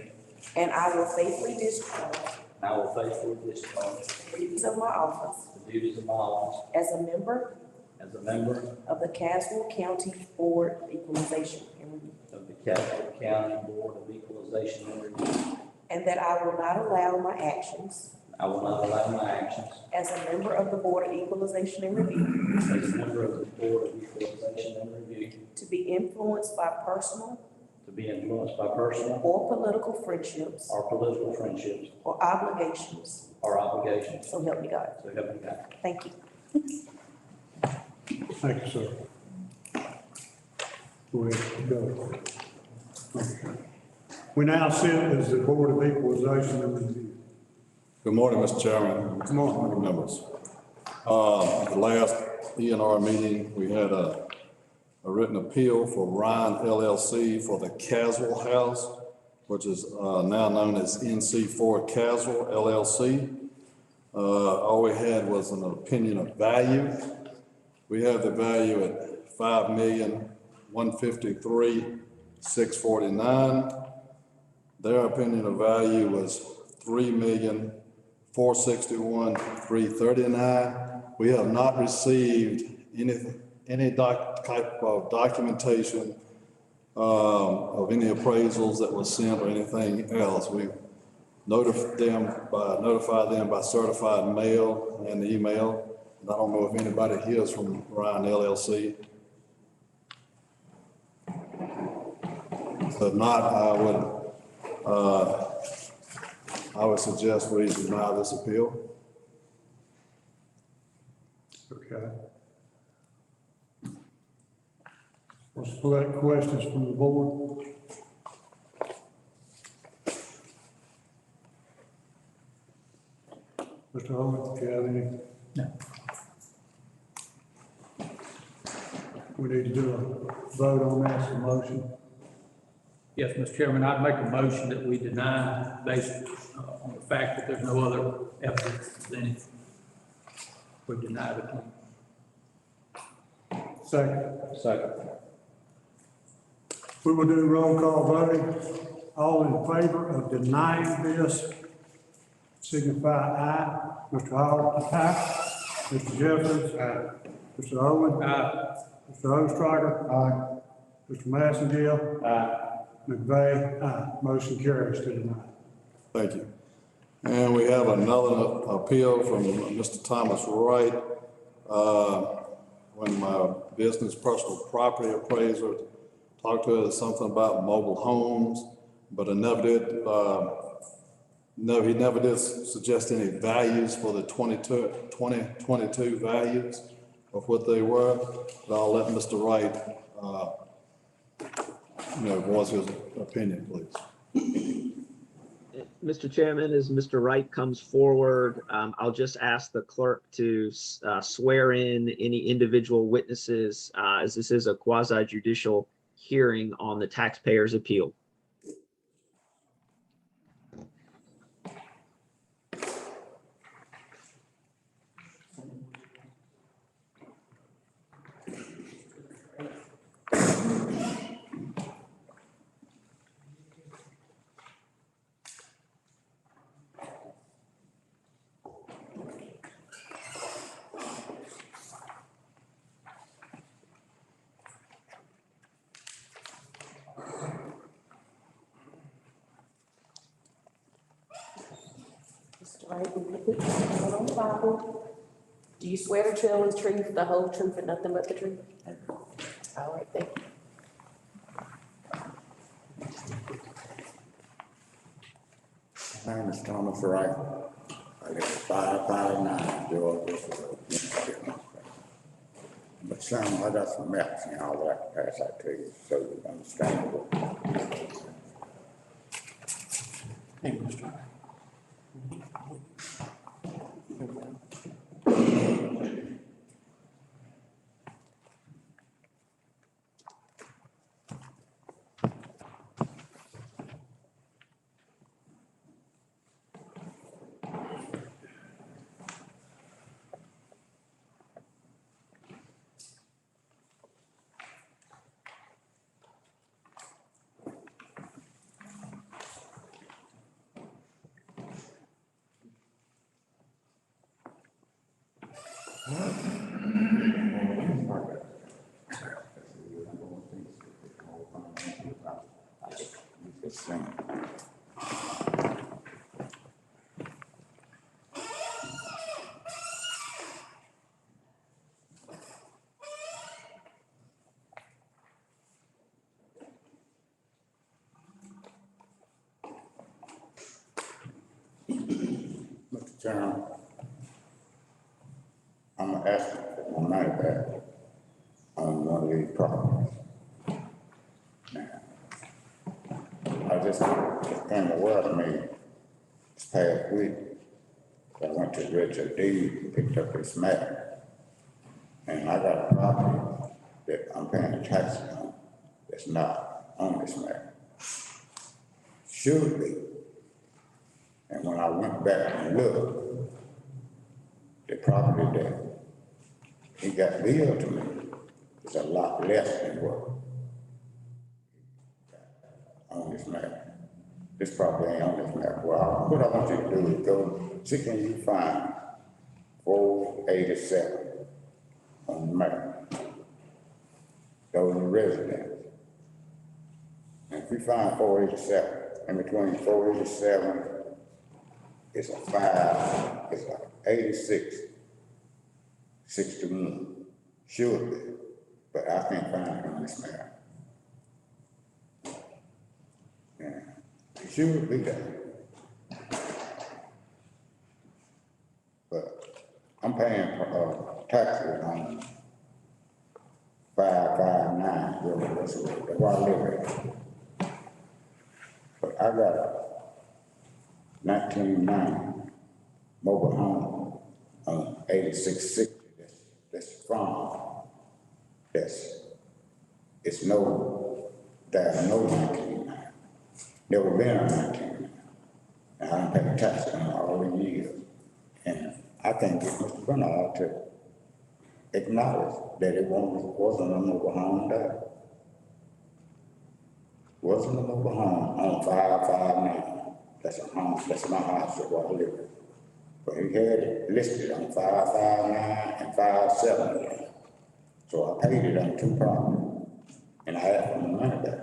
Speaker 7: and I will faithfully discharge
Speaker 10: and I will faithfully discharge
Speaker 7: the duties of my office
Speaker 10: the duties of my office
Speaker 7: as a member
Speaker 10: as a member
Speaker 7: of the Caswell County Board of Equalization and Review,
Speaker 10: of the Caswell County Board of Equalization and Review.
Speaker 7: and that I will not allow my actions
Speaker 10: I will not allow my actions
Speaker 7: as a member of the Board of Equalization and Review
Speaker 10: as a member of the Board of Equalization and Review
Speaker 7: to be influenced by personal
Speaker 10: to be influenced by personal
Speaker 7: or political friendships
Speaker 10: or political friendships
Speaker 7: or obligations.
Speaker 10: or obligations.
Speaker 7: So help me God.
Speaker 10: So help me God.
Speaker 7: Thank you.
Speaker 1: Thank you, sir. Go ahead, go. Okay. We now sit as the Board of Equalization and Review.
Speaker 15: Good morning, Mr. Chairman.
Speaker 1: Good morning.
Speaker 15: Members. The last ENR meeting, we had a written appeal for Ryan LLC for the Caswell House, which is now known as NC4 Caswell LLC. All we had was an opinion of value. We have the value at $5,153,649. Their opinion of value was $3,461,339. We have not received any type of documentation of any appraisals that was sent or anything else. We notify them by certified mail and email. And I don't know if anybody here is from Ryan LLC. So if not, I would suggest we deny this appeal.
Speaker 1: Okay. We'll select questions from the board. Mr. Owen, do you have any?
Speaker 12: No.
Speaker 1: We need to do a vote on this, a motion.
Speaker 12: Yes, Mr. Chairman, I'd make a motion that we deny based on the fact that there's no other evidence presented. We deny the claim.
Speaker 1: Second. We will do roll call voting. All in favor of denying this, signify aye. Mr. Howard? Aye. Mr. Jeffries? Aye. Mr. Owen?
Speaker 12: Aye.
Speaker 1: Mr. Ostrowger? Aye. Mr. Massengill? Aye. McVeigh? Aye. Motion carries to deny.
Speaker 15: Thank you. And we have another appeal from Mr. Thomas Wright. When my business personal property appraiser talked to us something about mobile homes, but I never did, he never did suggest any values for the 2022 values of what they were. But I'll let Mr. Wright, voice his opinion, please.
Speaker 4: Mr. Chairman, as Mr. Wright comes forward, I'll just ask the clerk to swear in any individual witnesses, as this is a quasi judicial hearing on the taxpayer's appeal.
Speaker 7: Mr. Wright, will you put your hand on the Bible? Do you swear to tell the truth, the whole truth, and nothing but the truth? All right, thank you.
Speaker 16: My name is Thomas Wright. I live at 559 Georgia Road. But son, I got some maps and all that to pass out to you so you understand it.
Speaker 3: Hey, Mr. Wright.
Speaker 16: Mr. Chairman, I'm asking for my money back on one of these properties. Now, I just came to work me this past week. I went to Richard Deed and picked up this map. And I got a property that I'm paying the taxes on that's not on this map. Should be. And when I went back and looked, the property that he got billed to me is a lot less than what on this map. This property ain't on this map. Well, what I want you to do is go, see can you find 487 on the map. Those are residents. And if you find 487, in between 487 it's a 86 61, should be, but I can't find it on this map. Yeah, it should be there. But I'm paying taxes on 559, really, that's where I live at. But I got a 1990 mobile home on 8660, that's farm. There's no 1990. Never been a 1990. And I don't pay tax on all the years. And I think it's Mr. Bernard to acknowledge that it wasn't a mobile home there. Wasn't a mobile home on 559. That's a home, that's my house where I live. But he had it listed on 559 and 579. So I paid it on 2 properties. And I asked for my money back.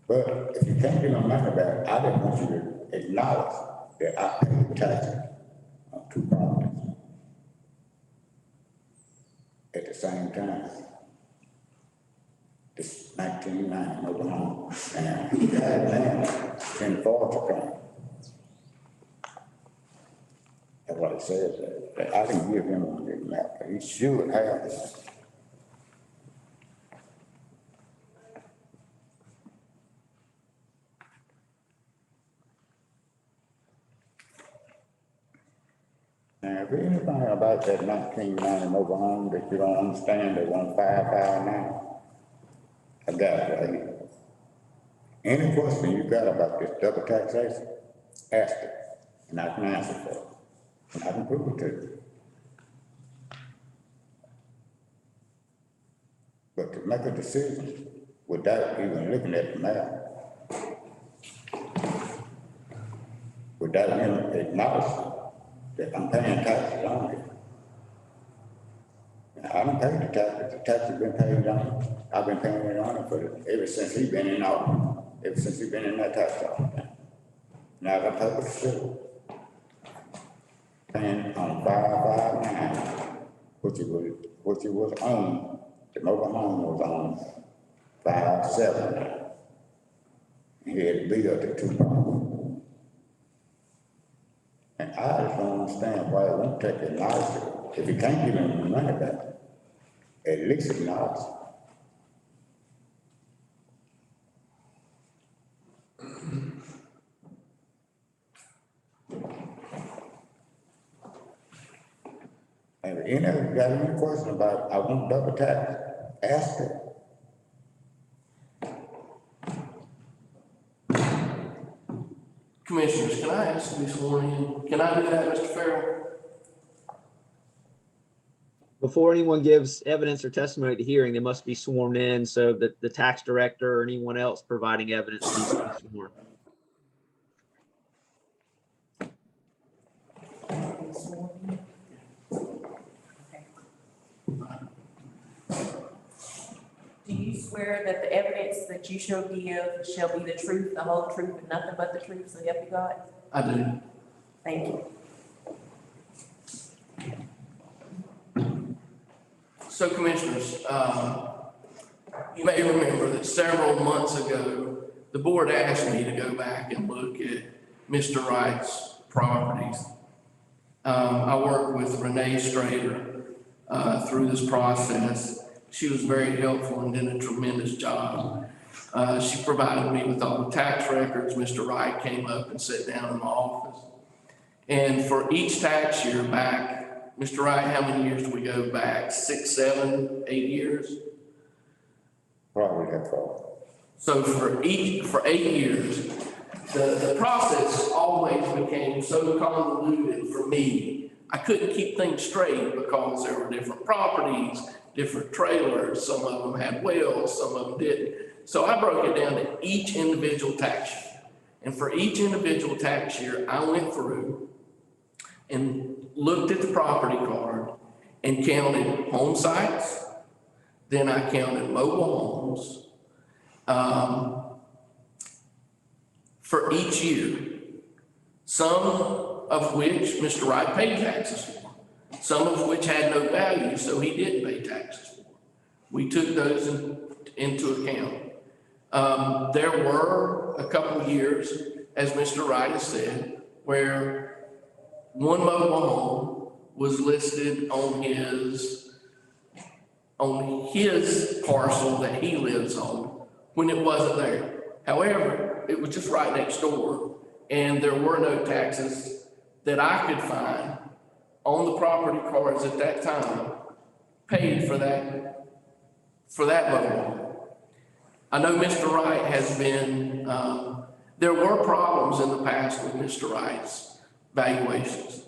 Speaker 16: But if you can't get my money back, I didn't want you to acknowledge that I paid taxes on 2 properties at the same time. This 1990 mobile home, and he got it now in Florida County. That's what it says. I can give him on this map, but he should have this. Now, if anything about that 1990 mobile home that you don't understand, that's on 559, I got it right here. Any question you got about this double taxation, ask it, and I can answer for it, and I can prove it to you. But to make a decision without even looking at the map, without even acknowledging that I'm paying taxes on it. I don't pay the taxes. The taxes have been paid on it. I've been paying it on it ever since he's been in office. Ever since he's been in that tax office. Now I got public school. Paying on 559, which it was on, the mobile home was on 570. He had to be up to 2 properties. And I just don't understand why it won't take it nicely. If you can't give him the money back, at least acknowledge it. And if any of you got any question about, I want double tax, ask it.
Speaker 3: Commissioners, can I ask to be sworn in? Can I do that, Mr. Farrell?
Speaker 4: Before anyone gives evidence or testimony at the hearing, they must be sworn in so that the tax director or anyone else providing evidence needs to be sworn.
Speaker 7: Do you swear that the evidence that you shall give shall be the truth, the whole truth, and nothing but the truth, so help you God?
Speaker 3: I do.
Speaker 7: Thank you.
Speaker 3: So Commissioners, you may remember that several months ago, the board asked me to go back and look at Mr. Wright's properties. I worked with Renee Strader through this process. She was very helpful and did a tremendous job. She provided me with all the tax records. Mr. Wright came up and sat down in my office. And for each tax year back, Mr. Wright, how many years do we go back? 6, 7, 8 years?
Speaker 16: Probably that far.
Speaker 3: So for 8 years, the process always became so convoluted for me. I couldn't keep things straight because there were different properties, different trailers. Some of them had wells, some of them didn't. So I broke it down to each individual tax year. And for each individual tax year, I went through and looked at the property card and counted home sites. Then I counted mobile homes for each year, some of which Mr. Wright paid taxes for. some of which had no value, so he didn't pay taxes for. We took those into account. There were a couple of years, as Mr. Wright has said, where one mobile home was listed on his parcel that he lives on when it wasn't there. However, it was just right next door, and there were no taxes that I could find on the property cards at that time paid for that mobile home. I know Mr. Wright has been, there were problems in the past with Mr. Wright's valuations,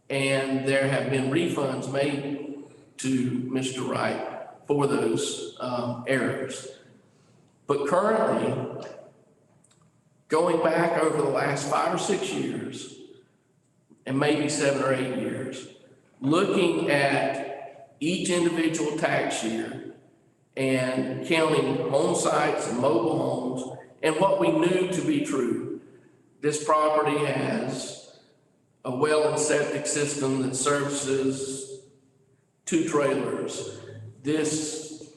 Speaker 3: and there have been refunds made to Mr. Wright for those errors. But currently, going back over the last 5 or 6 years, and maybe 7 or 8 years, looking at each individual tax year and counting home sites and mobile homes and what we knew to be true, this property has a well and septic system that services 2 trailers. This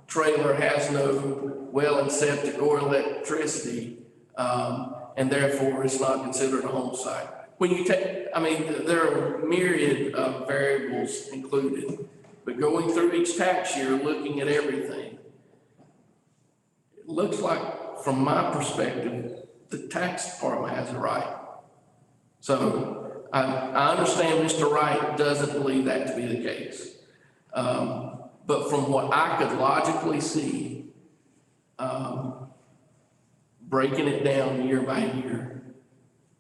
Speaker 3: trailer has no well and septic or electricity, and therefore it's not considered a home site. When you take, I mean, there are a myriad of variables included, but going through each tax year, looking at everything, it looks like, from my perspective, the tax department has it right. So I understand Mr. Wright doesn't believe that to be the case. But from what I could logically see, breaking it down year by year,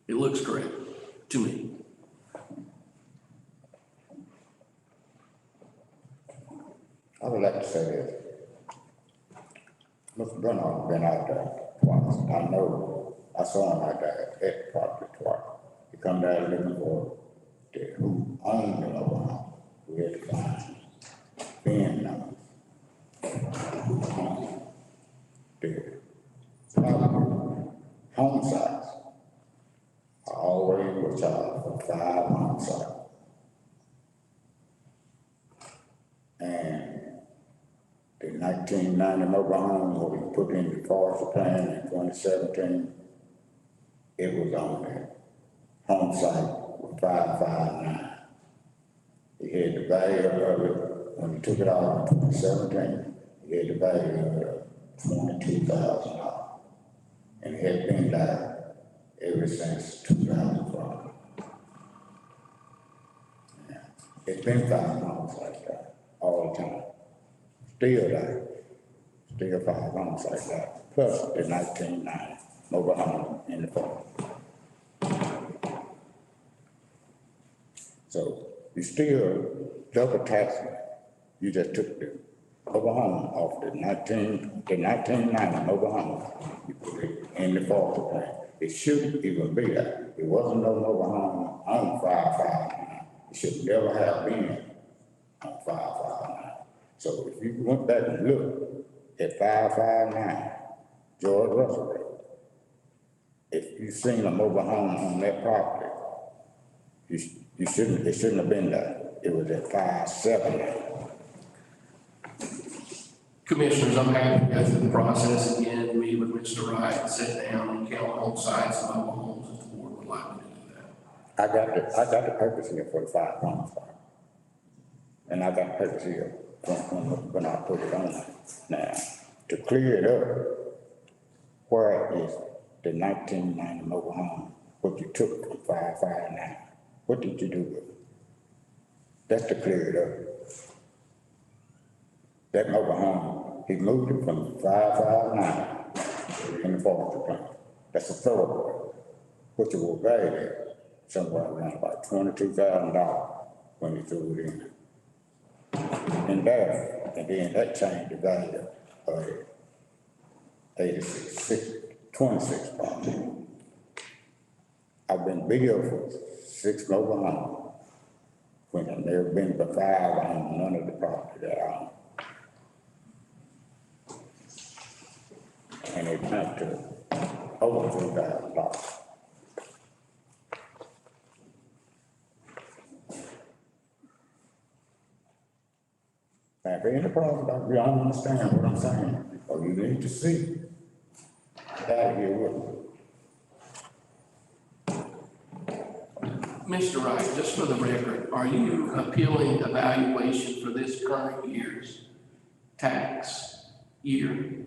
Speaker 3: it looks correct to me.
Speaker 16: I would like to say this. Mr. Bernard been out there twice. I know, I saw him out there at the property twice. He come down looking for who owned the mobile home. We had to find VIN numbers. The property, home sites, I always was charged for 5 home sites. And the 1990 mobile home that we put in the forestry plan in 2017, it was on there. Home site was 559. He had the value of it, when he took it off in 2017, he had the value of it $22,000. And it had been there ever since 2005. Yeah. It's been 5 homes like that all the time. Still there. Still 5 homes like that. Plus the 1990 mobile home in the park. So you still double taxing. You just took the mobile home off the 1990 mobile home. You put it in the forestry plan. It shouldn't even be there. It wasn't no mobile home on 559. It should never have been on 559. So if you went back and looked at 559, George Russell Road, if you seen a mobile home on that property, it shouldn't have been there. It was at 570.
Speaker 3: Commissioners, I'm happy to go through the process again, meet with Mr. Wright, sit down and count home sites and mobile homes if the board would like me to do that.
Speaker 16: I got the purpose here for the 5 home site. And I got the purpose here when I put it on. Now, to clear it up, where is the 1990 mobile home, what you took from 559? What did you do with it? That's to clear it up. That mobile home, he moved it from 559 in the forestry plan. That's a thoroughbred, which will value somewhere around about $22,000 when he threw it in. And there, and then that changed the value of 26 property. I've been billed for 6 mobile homes when I've never been but 5 on none of the property that I own. And it went to over $3,000. Can't be any problem, you don't understand what I'm saying, or you need to see. That here with me.
Speaker 3: Mr. Wright, just for the record, are you appealing evaluation for this current year's tax year?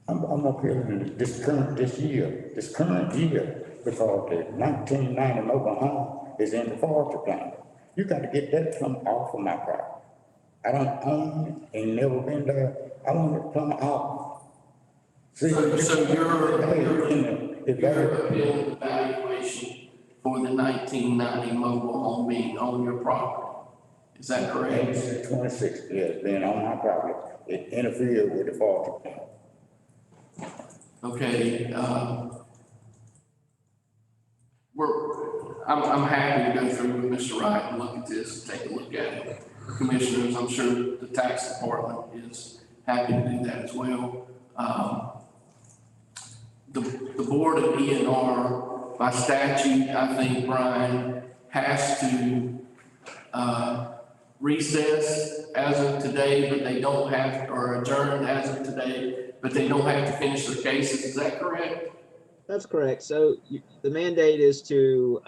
Speaker 16: I'm appealing this current year, because the 1990 mobile home is in the forestry plan. You gotta get that from off of my property. I don't own it, ain't never been there, I want it from off. See,
Speaker 3: So you're
Speaker 16: appealing
Speaker 3: evaluation for the 1990 mobile home being on your property. Is that correct?
Speaker 16: 26 years being on my property, it interfered with the forestry plan.
Speaker 3: Okay, I'm happy to go through with Mr. Wright and look at this, take a look at it. Commissioners, I'm sure the tax department is happy to do that as well. The board of E&R, by statute, I think, Brian, has to recess as of today, but they don't have, or adjourn as of today, but they don't have to finish their cases. Is that correct?
Speaker 4: That's correct. So the mandate is to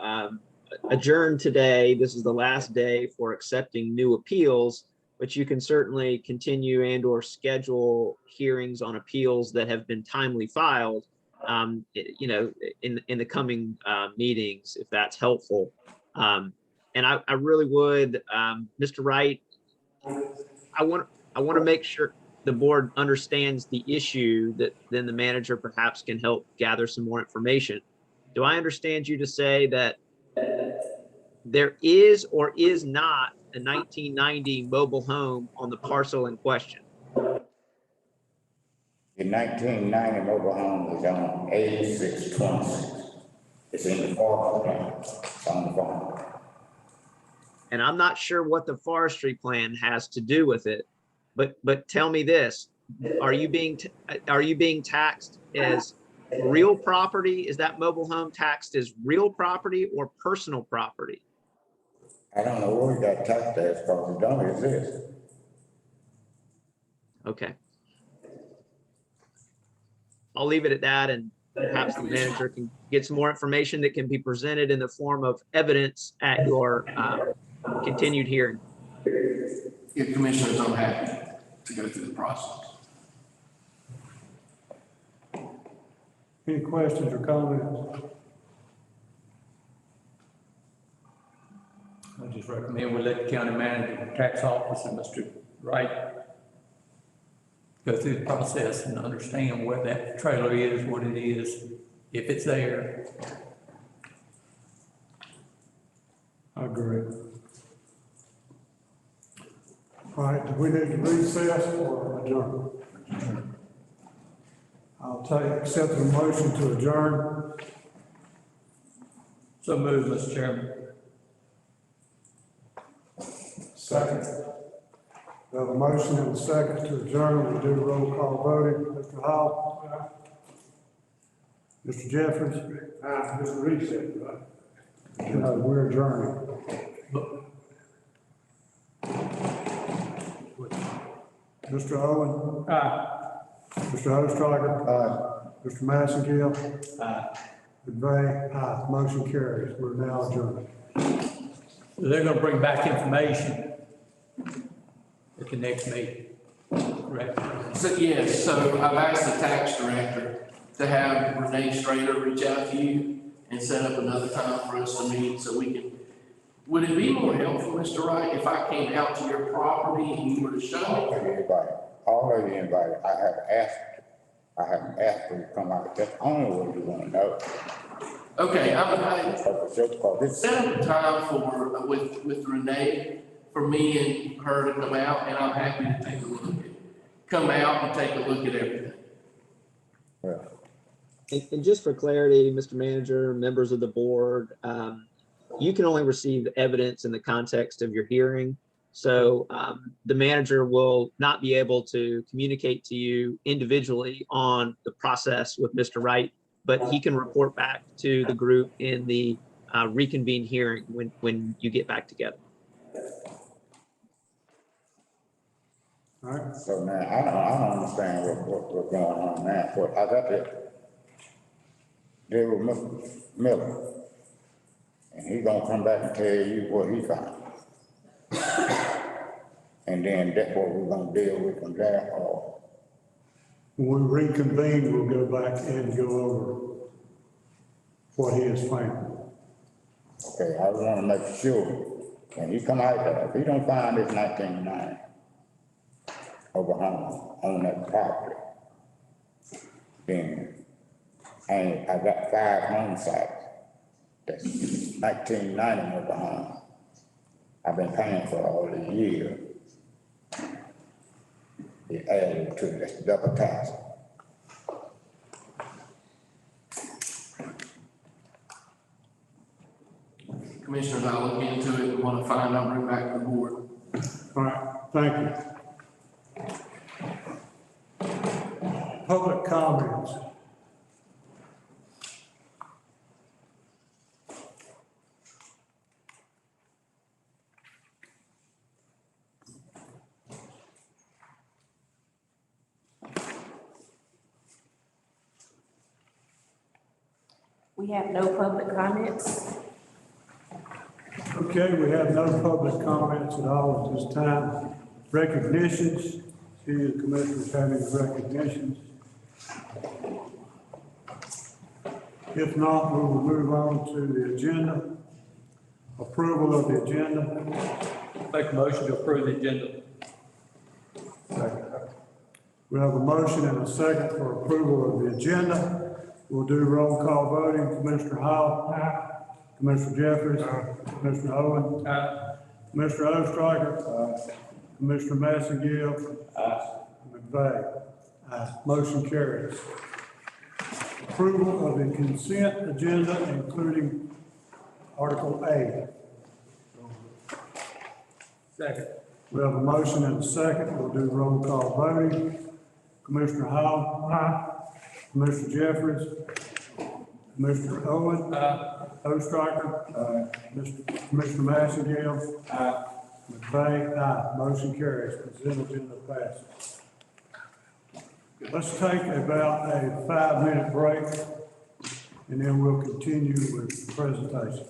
Speaker 4: adjourn today. This is the last day for accepting new appeals, but you can certainly continue and/or schedule hearings on appeals that have been timely filed, you know, in the coming meetings, if that's helpful. And I really would, Mr. Wright, I want to make sure the board understands the issue, that then the manager perhaps can help gather some more information. Do I understand you to say that there is or is not a 1990 mobile home on the parcel in question?
Speaker 16: The 1990 mobile home is on 8626. It's in the forestry plan, it's on the farm.
Speaker 4: And I'm not sure what the forestry plan has to do with it, but tell me this: are you being taxed as real property? Is that mobile home taxed as real property or personal property?
Speaker 16: I don't know where we got taxed as, because it don't exist.
Speaker 4: Okay. I'll leave it at that, and perhaps the manager can get some more information that can be presented in the form of evidence at your continued hearing.
Speaker 3: If commissioners are happy to go through the process.
Speaker 1: Any questions or comments?
Speaker 12: I just recommend we let the county manager, the tax officer, Mr. Wright, go through the process and understand where that trailer is, what it is, if it's there.
Speaker 1: I agree. All right, do we need to recess or adjourn? Accept the motion to adjourn.
Speaker 12: So moved, Mr. Chairman.
Speaker 1: Second. We have a motion and a second to adjourn. We'll do roll call voting. Mr. Hall? Mr. Jeffers? Mr. Reese? No, we're adjourning. Mr. Owen?
Speaker 12: Aye.
Speaker 1: Mr. Ostrager? Aye. Mr. Massengill?
Speaker 12: Aye.
Speaker 1: McVeigh? Aye. Motion carries. We're now adjourned.
Speaker 12: They're gonna bring back information at the next meeting, correct?
Speaker 3: So, yes, so I've asked the tax director to have Renee Strader reach out to you and set up another time for us to meet so we can, would it be more helpful, Mr. Wright, if I came out to your property and you were to show me?
Speaker 16: Already invited. I have asked you to come out. That's the only way you want to know.
Speaker 3: Okay, set up a time for, with Renee, for me and her to come out, and I'm happy to take a look at it. Come out and take a look at everything.
Speaker 4: And just for clarity, Mr. Manager, members of the board, you can only receive evidence in the context of your hearing. So the manager will not be able to communicate to you individually on the process with Mr. Wright, but he can report back to the group in the reconvened hearing when you get back together.
Speaker 1: All right,
Speaker 16: So now, I don't understand what's going on now, but I got to deal with Mr. Miller. And he gonna come back and tell you what he found. And then that's what we're gonna deal with from there on.
Speaker 1: when we reconvene, we'll go back and go over what he has found.
Speaker 16: Okay, I wanna make sure, when he come out there, if he don't find this 1990 over home on that property, then I got 5 home sites. That's 1990 over home. I've been paying for all the years. It added to this double tax.
Speaker 3: Commissioners, I'll look into it, want to find out, bring back to the board.
Speaker 1: All right, thank you. Public comments.
Speaker 7: We have no public comments.
Speaker 1: Okay, we have no public comments at all at this time. Recognitions, see the commissioners having recognitions. If not, we will move on to the agenda. Approval of the agenda.
Speaker 12: Make a motion to approve the agenda.
Speaker 1: We have a motion and a second for approval of the agenda. We'll do roll call voting. Commissioner Howell. Commissioner Jeffries. Commissioner Owen. Commissioner Ostraker. Commissioner Massengill. McVeigh. Motion carries. Approval of the consent agenda, including Article A.
Speaker 12: Second.
Speaker 1: We have a motion and a second. We'll do roll call voting. Commissioner Howell. Commissioner Jeffries. Commissioner Owen. Ostraker. Commissioner Massengill. McVeigh. Motion carries. Consent agenda passes. Let's take about a 5-minute break, and then we'll continue with the presentation.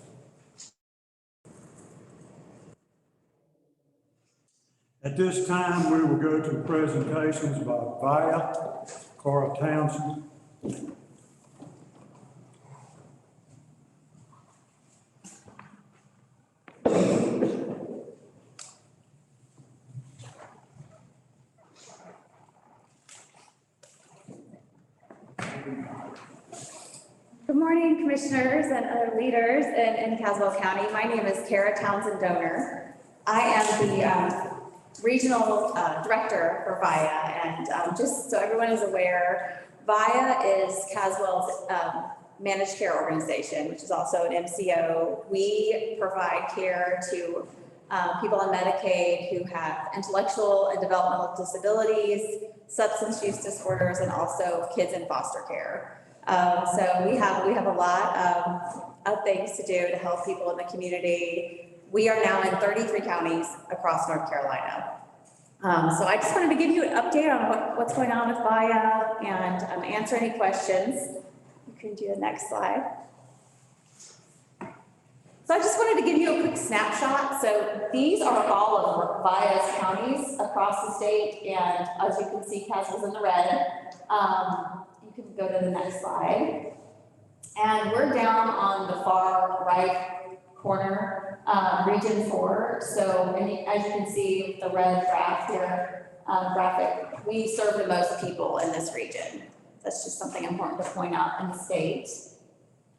Speaker 1: At this time, we will go to presentations by VIA, Carl Townsend.
Speaker 17: Good morning, commissioners and other leaders in Caswell County. My name is Kara Townsend Donor. I am the regional director for VIA, and just so everyone is aware, VIA is Caswell's managed care organization, which is also an MCO. We provide care to people on Medicaid who have intellectual and developmental disabilities, substance use disorders, and also kids in foster care. So we have a lot of things to do to help people in the community. We are now in 33 counties across North Carolina. So I just wanted to give you an update on what's going on with VIA and answer any questions. You can do the next slide. So I just wanted to give you a quick snapshot. So these are all of VIA's counties across the state, and as you can see, Caswell's in the red. You can go to the next slide. And we're down on the far right corner, region 4. So as you can see, the red graph here, graphic, we serve the most people in this region. That's just something important to point out in the state.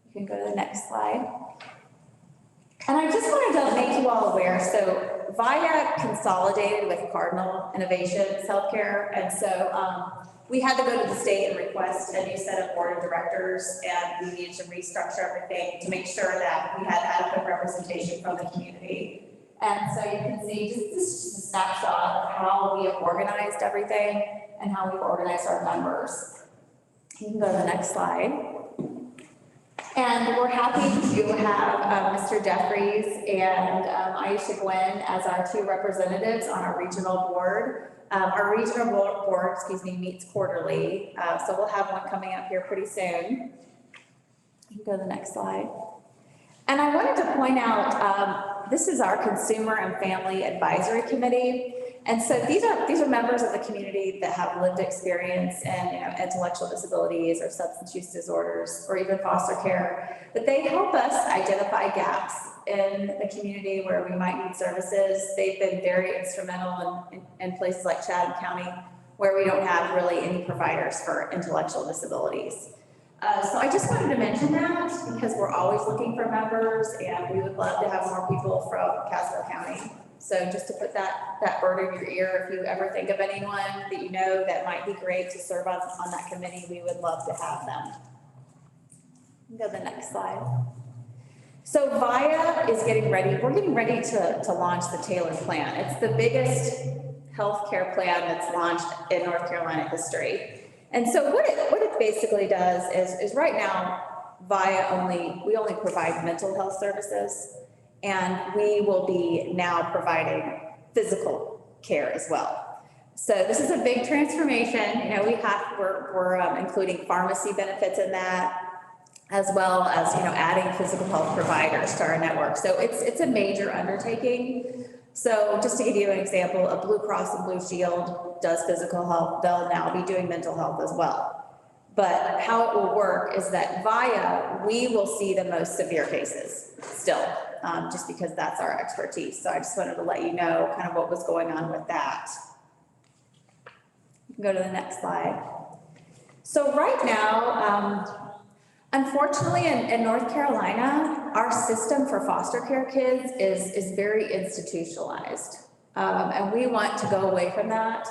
Speaker 17: You can go to the next slide. And I just wanted to make you all aware, so VIA consolidated with Cardinal Innovations Healthcare, and so we had to go to the state and request a new set of board of directors, and we needed to restructure everything to make sure that we had adequate representation from the community. And so you can see, this is just a snapshot of how we have organized everything and how we've organized our members. You can go to the next slide. And we're happy to have Mr. Jeffries and Aisha Gwen as our 2 representatives on our regional board. Our regional board, meets quarterly, so we'll have one coming up here pretty soon. You can go to the next slide. And I wanted to point out, this is our Consumer and Family Advisory Committee. And so these are members of the community that have lived experience in, intellectual disabilities or substance use disorders or even foster care. But they help us identify gaps in the community where we might need services. They've been very instrumental in places like Chatham County where we don't have really any providers for intellectual disabilities. So I just wanted to mention that because we're always looking for members and we would love to have more people from Caswell County. So just to put that bird in your ear, if you ever think of anyone that you know that might be great to serve on that committee, we would love to have them. Go to the next slide. So VIA is getting ready. We're getting ready to launch the tailored plan. It's the biggest healthcare plan that's launched in North Carolina history. And so what it basically does is right now, we only provide mental health services, and we will be now providing physical care as well. So this is a big transformation. We're including pharmacy benefits in that, as well as, adding physical health providers to our network. So it's a major undertaking. So just to give you an example, a Blue Cross and Blue Shield does physical health. They'll now be doing mental health as well. But how it will work is that VIA, we will see the most severe cases still, just because that's our expertise. So I just wanted to let you know kind of what was going on with that. You can go to the next slide. So right now, unfortunately in North Carolina, our system for foster care kids is very institutionalized. And we want to go away from that.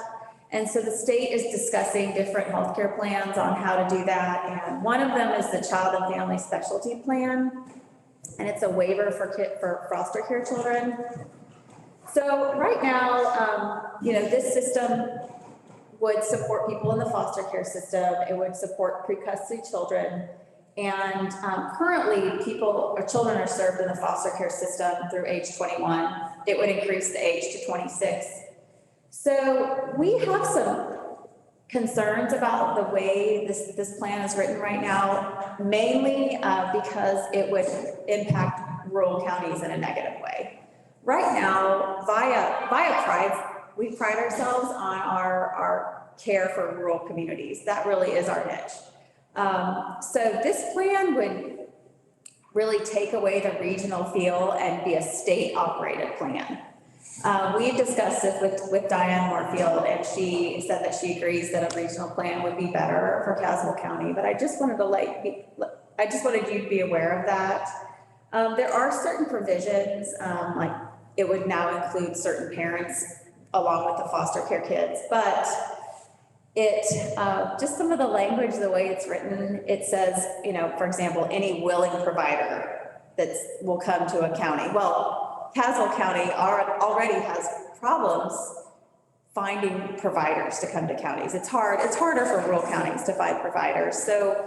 Speaker 17: And so the state is discussing different healthcare plans on how to do that. And one of them is the Child and Family Specialty Plan. And it's a waiver for foster care children. So right now, this system would support people in the foster care system. It would support pre-custody children. And currently, children are served in the foster care system through age 21. It would increase the age to 26. So we have some concerns about the way this plan is written right now, mainly because it would impact rural counties in a negative way. Right now, we pride ourselves on our care for rural communities. That really is our niche. So this plan would really take away the regional feel and be a state-operated plan. We discussed this with Diane Moorfield, and she said that she agrees that a regional plan would be better for Caswell County. But I just wanted you to be aware of that. There are certain provisions, like it would now include certain parents along with the foster care kids, but just some of the language, the way it's written, it says, for example, any willing provider will come to a county. Well, Caswell County already has problems finding providers to come to counties. It's harder for rural counties to find providers. So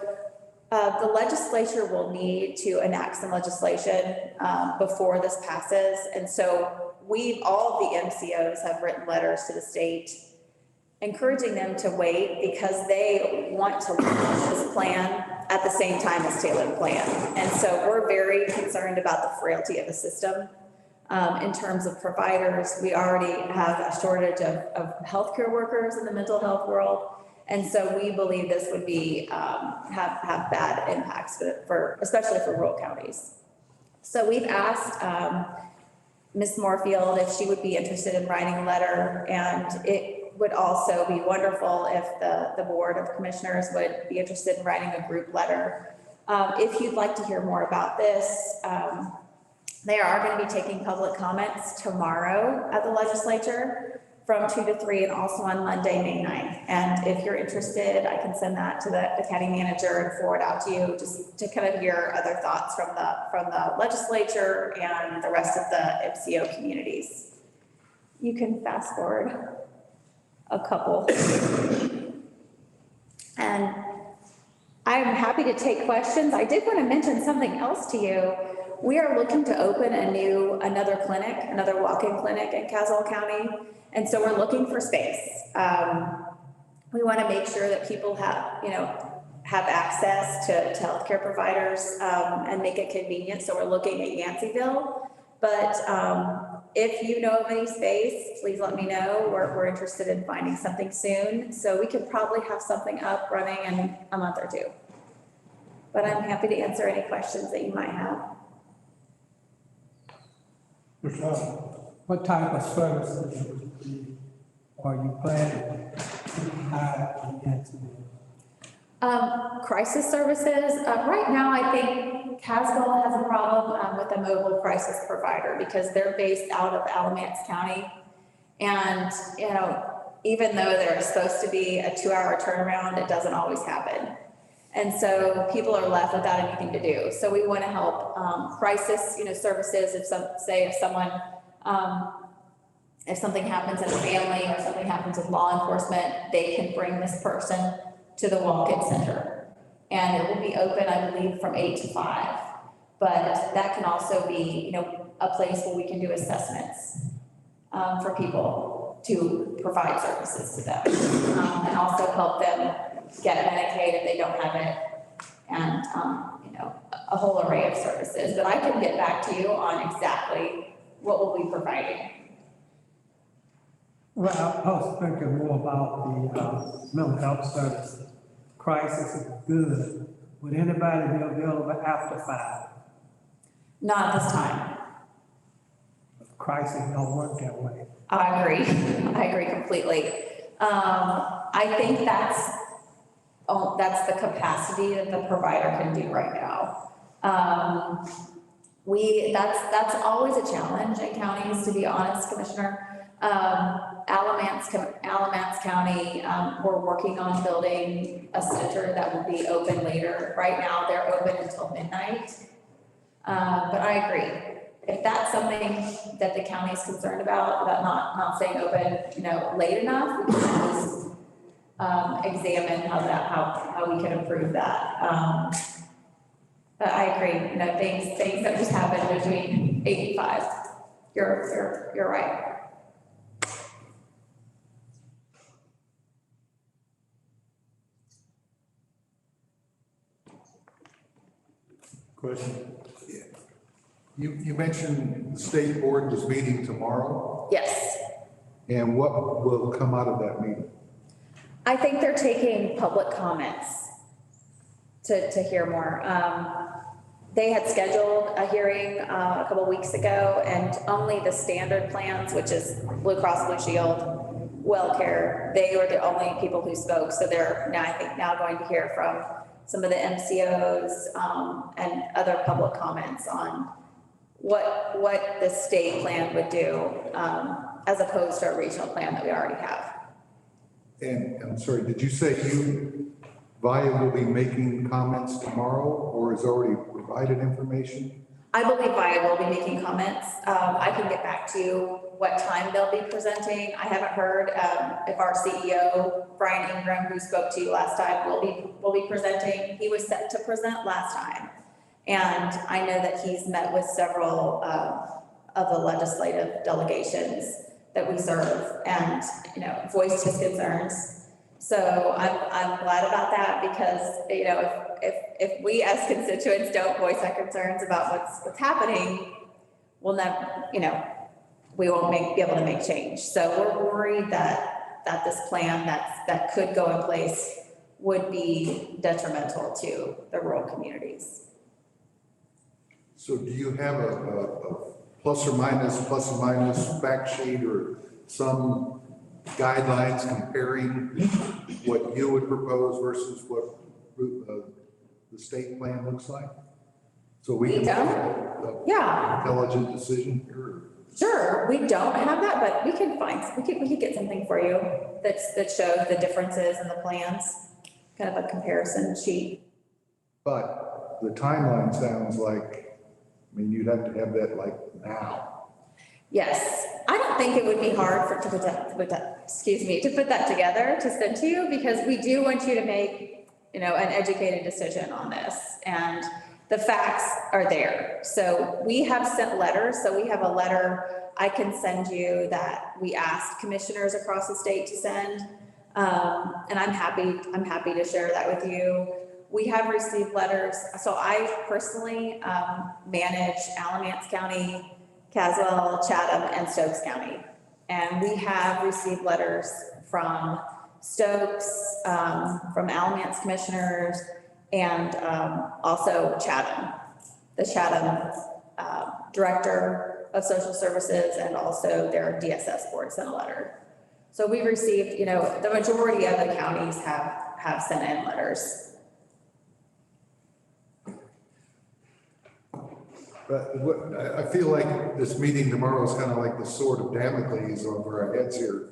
Speaker 17: the legislature will need to enact some legislation before this passes. And so all of the MCOs have written letters to the state encouraging them to wait because they want to launch this plan at the same time as tailored plan. And so we're very concerned about the frailty of the system. In terms of providers, we already have a shortage of healthcare workers in the mental health world. And so we believe this would have bad impacts especially for rural counties. So we've asked Ms. Moorfield if she would be interested in writing a letter, and it would also be wonderful if the Board of Commissioners would be interested in writing a group letter. If you'd like to hear more about this, they are going to be taking public comments tomorrow at the legislature from 2 to 3 and also on Monday, May 9th. And if you're interested, I can send that to the county manager and forward out to you just to kind of hear other thoughts from the legislature and the rest of the MCO communities. You can fast forward a couple. And I'm happy to take questions. I did want to mention something else to you. We are looking to open another walk-in clinic in Caswell County. And so we're looking for space. We want to make sure that people have, have access to healthcare providers, and make it convenient. So we're looking at Yanceyville. But if you know of any space, please let me know. We're interested in finding something soon. So we could probably have something up running in a month or two. But I'm happy to answer any questions that you might have.
Speaker 14: What type of services are you planning to hire in Yanceyville?
Speaker 17: Crisis services, right now, I think Caswell has a problem with a mobile crisis provider because they're based out of Alamance County. And, even though they're supposed to be a 2-hour turnaround, it doesn't always happen. And so people are left without anything to do. So we want to help crisis, services. If something happens in a family or something happens with law enforcement, they can bring this person to the walk-in center. And it will be open, I believe, from 8 to 5. But that can also be, a place where we can do assessments for people to provide services to them. And also help them get Medicaid if they don't have it. And, a whole array of services. But I can get back to you on exactly what we'll be providing.
Speaker 14: Well, I was thinking more about the mental health services. Crisis is good. Would anybody be available after 5?
Speaker 17: Not at this time.
Speaker 14: Crisis don't work that way.
Speaker 17: I agree completely. I think that's the capacity that the provider can do right now. That's always a challenge in counties, to be honest, Commissioner. Alamance County, we're working on building a center that will be open later. Right now, they're open until midnight. But I agree. If that's something that the county is concerned about not staying open, late enough, we can always examine how we can improve that. But I agree, things that just happen between 8 and 5. You're right.
Speaker 2: Question? Yeah. You mentioned the state board was meeting tomorrow,
Speaker 17: Yes.
Speaker 2: and what will come out of that meeting?
Speaker 17: I think they're taking public comments to hear more. They had scheduled a hearing a couple weeks ago, and only the standard plans, which is Blue Cross Blue Shield, WellCare, they were the only people who spoke. So they're now going to hear from some of the MCOs and other public comments on what the state plan would do as opposed to a regional plan that we already have.
Speaker 2: And I'm sorry, did you say VIA will be making comments tomorrow, or has already provided information?
Speaker 17: I believe VIA will be making comments. I can get back to you what time they'll be presenting. I haven't heard if our CEO, Brian Ingram, who spoke to you last time, will be presenting. He was set to present last time. And I know that he's met with several of the legislative delegations that we serve and, voiced his concerns. So I'm glad about that because, if we as constituents don't voice our concerns about what's happening, we'll never, we won't be able to make change. So we're worried that this plan that could go in place would be detrimental to the rural communities.
Speaker 2: So do you have a plus or minus fact sheet or some guidelines comparing what you would propose versus what the state plan looks like? So we can make an intelligent decision here.
Speaker 17: Sure, we don't have that, but we could get something for you that shows the differences in the plans, kind of a comparison sheet.
Speaker 2: But the timeline sounds like, you'd have to have that like now.
Speaker 17: Yes, I don't think it would be hard to put that together to send to you because we do want you to make, an educated decision on this. And the facts are there. So we have sent letters, so we have a letter I can send you that we asked commissioners across the state to send. And I'm happy to share that with you. We have received letters. So I personally manage Alamance County, Caswell, Chatham, and Stokes County. And we have received letters from Stokes, from Alamance commissioners, and also Chatham, the Chatham Director of Social Services, and also their DSS board sent a letter. So we've received, you know, the majority of the counties have sent in letters.
Speaker 2: But I feel like this meeting tomorrow is kind of like the sword of Damocles over our heads here.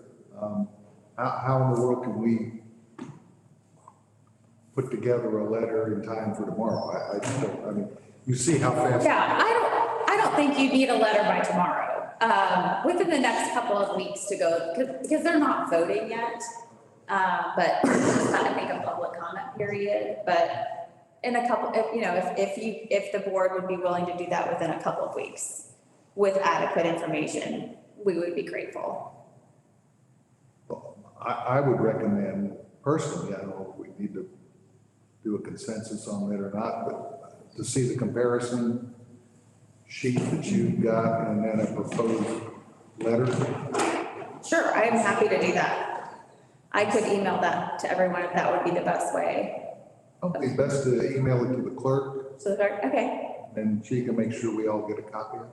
Speaker 2: How in the world can we put together a letter in time for tomorrow? I just don't, I mean, you see how fast.
Speaker 17: Yeah, I don't think you need a letter by tomorrow. Within the next couple of weeks to go, because they're not voting yet. But it's not, I think, a public comment period, but in a couple, if the board would be willing to do that within a couple of weeks with adequate information, we would be grateful.
Speaker 2: I would recommend personally, I don't know if we need to do a consensus on that or not, but to see the comparison sheet that you've got and then a proposed letter.
Speaker 17: Sure, I am happy to do that. I could email that to everyone if that would be the best way.
Speaker 2: It'd be best to email it to the clerk.
Speaker 17: So, okay,
Speaker 2: And she can make sure we all get a copy of it.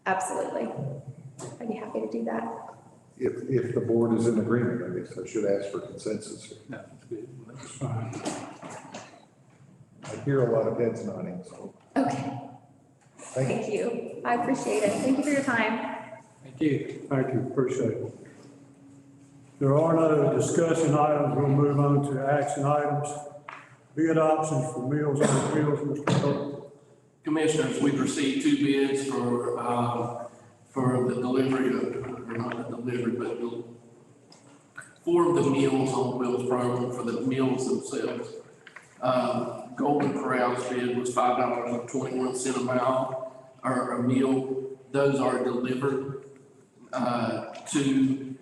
Speaker 17: absolutely. I'd be happy to do that.
Speaker 2: If the board is in agreement, I guess I should ask for consensus.
Speaker 12: No, that's good. That's fine.
Speaker 2: I hear a lot of heads nodding, so.
Speaker 17: Okay, thank you. I appreciate it. Thank you for your time.
Speaker 12: Thank you.
Speaker 1: Thank you, appreciate it. There are no discussion items. We'll move on to action items. Bid options for Meals on Wheels, Mr. Miller.
Speaker 3: Commissioners, we've received 2 bids for the delivery of, or not the delivery, but for the Meals on Wheels program, for the meals themselves. Golden Corral's bid was $5.21 a mile, or a meal. Those are delivered to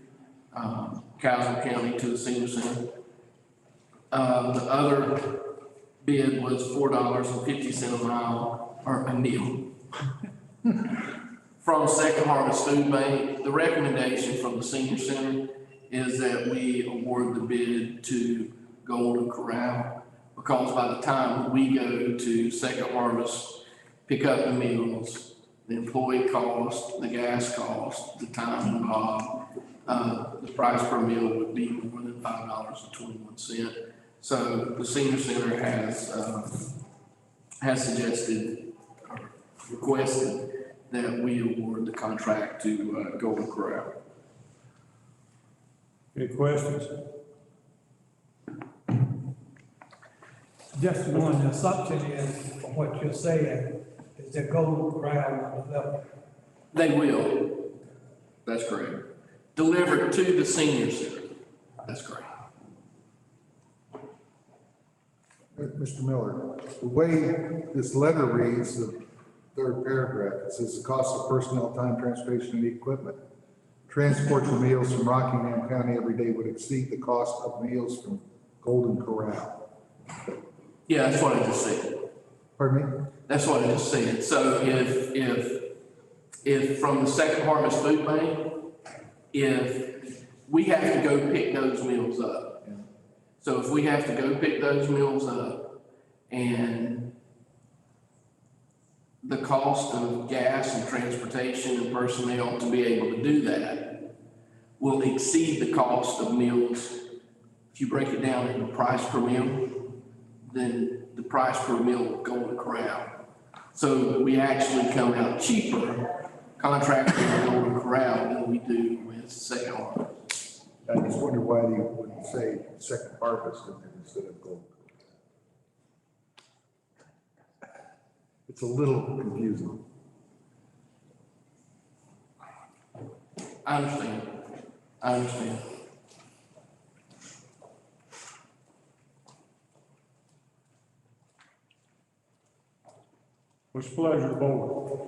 Speaker 3: Caswell County, to the senior center. The other bid was $4.50 a mile, or a meal. From Second Harvest Food Bank, the recommendation from the senior center is that we award the bid to Golden Corral, because by the time we go to Second Harvest, pick up the meals, the employee cost, the gas cost, the time involved, the price per meal would be more than $5.21. So the senior center has suggested, or requested, that we award the contract to Golden Corral.
Speaker 1: Any questions?
Speaker 14: Just one assumption is, from what you're saying, is that Golden Corral will develop.
Speaker 3: They will. That's correct. Delivered to the senior center. That's correct.
Speaker 2: Mr. Miller, the way this letter reads, the third paragraph, it says the cost of personnel, time, transportation, and equipment. Transport for meals from Rockingham County every day would exceed the cost of meals from Golden Corral.
Speaker 3: Yeah, that's what I just said.
Speaker 2: Pardon me?
Speaker 3: That's what I just said. So if from the Second Harvest Food Bank, if we have to go pick those meals up.
Speaker 2: Yeah.
Speaker 3: So if we have to go pick those meals up and the cost of gas and transportation and personnel to be able to do that will exceed the cost of meals. If you break it down into price per meal, then the price per meal will go in the Corral. So we actually come out cheaper contracting with Golden Corral than we do with Second Harvest.
Speaker 2: I just wonder why you wouldn't say Second Harvest in there instead of Golden Corral. It's a little confusing.
Speaker 3: I understand.
Speaker 1: What's the pleasure of the board?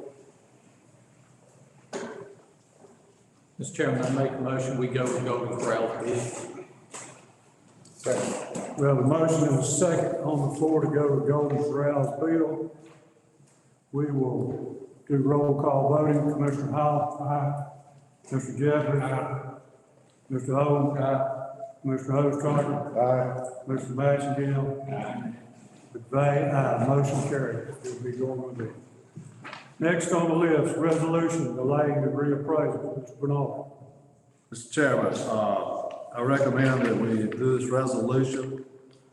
Speaker 12: Mr. Chairman, I make a motion, we go with Golden Corral bid.
Speaker 1: We have a motion and a second on the floor to go with Golden Corral's bill. We will do roll call voting. Commissioner Howell? Aye. Mr. Jeffries? Aye. Mr. Owen? Aye. Mr. Ostrowski? Aye. Mr. Massengill? Aye. McVeigh? Aye. Motion carried. We'll be going with it. Next on the list, resolution delaying the reappraisal. Mr. Bernard.
Speaker 15: Mr. Chairman, I recommend that we do this resolution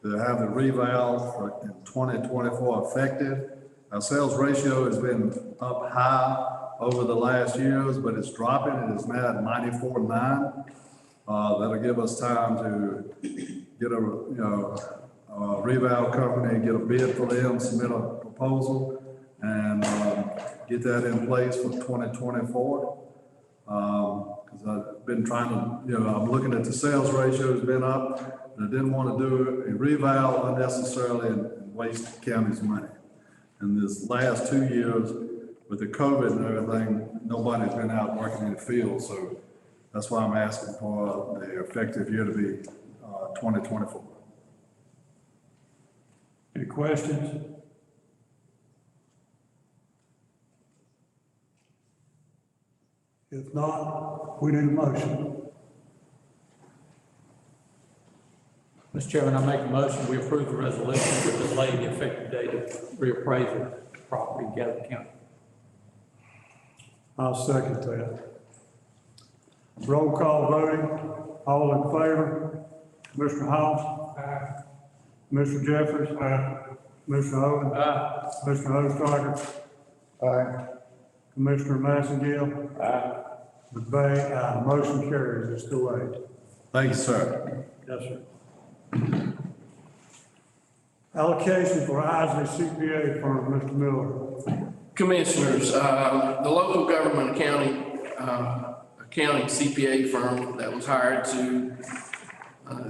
Speaker 15: to have the reval in 2024 effective. Our sales ratio has been up high over the last years, but it's dropping. It is now at 94.9. That'll give us time to get a reval company, get a bid for them, submit a proposal, and get that in place for 2024. Because I've been trying to, I'm looking at the sales ratio has been up, and I didn't want to do a reval unnecessarily and waste the county's money. And this last 2 years with the COVID and everything, nobody's been out working in the field, so that's why I'm asking for the effective year to be 2024.
Speaker 1: Any questions? If not, we need a motion.
Speaker 12: Mr. Chairman, I make a motion, we approve the resolution to delay the effective date of reappraisal of property in Gallatin County.
Speaker 1: I'll second that. Roll call voting. All in favor? Mr. House? Aye. Mr. Jeffries? Aye. Mr. Owen? Aye. Mr. Ostrowski? Aye. Commissioner Massengill? Aye. McVeigh? Aye. Motion carries. It's delayed.
Speaker 15: Thank you, sir.
Speaker 1: Yes, sir. Allocation for Isley CPA firm, Mr. Miller.
Speaker 3: Commissioners, the local government accounting CPA firm that was hired to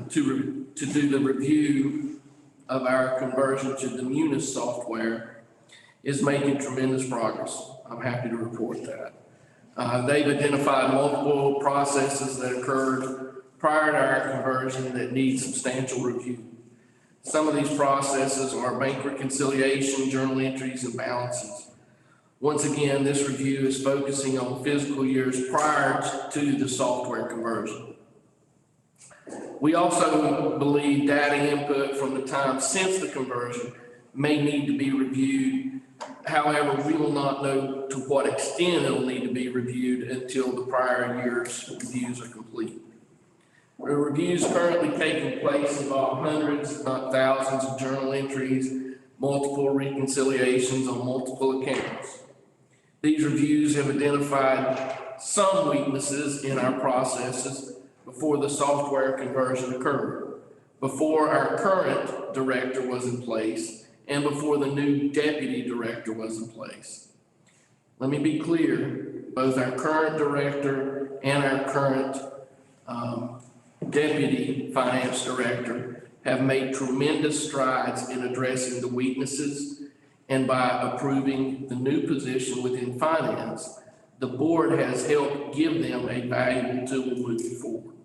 Speaker 3: do the review of our conversion to the Munis software is making tremendous progress. I'm happy to report that. They've identified multiple processes that occurred prior to our conversion that need substantial review. Some of these processes are bank reconciliation, journal entries, and balances. Once again, this review is focusing on fiscal years prior to the software conversion. We also believe data input from the time since the conversion may need to be reviewed. However, we will not know to what extent it will need to be reviewed until the prior year's reviews are complete. The reviews currently taking place involve hundreds, if not thousands, of journal entries, multiple reconciliations on multiple accounts. These reviews have identified some weaknesses in our processes before the software conversion occurred, before our current director was in place, and before the new deputy director was in place. Let me be clear, both our current director and our current deputy finance director have made tremendous strides in addressing the weaknesses, and by approving the new position within finance, the board has helped give them a valuable tool moving forward.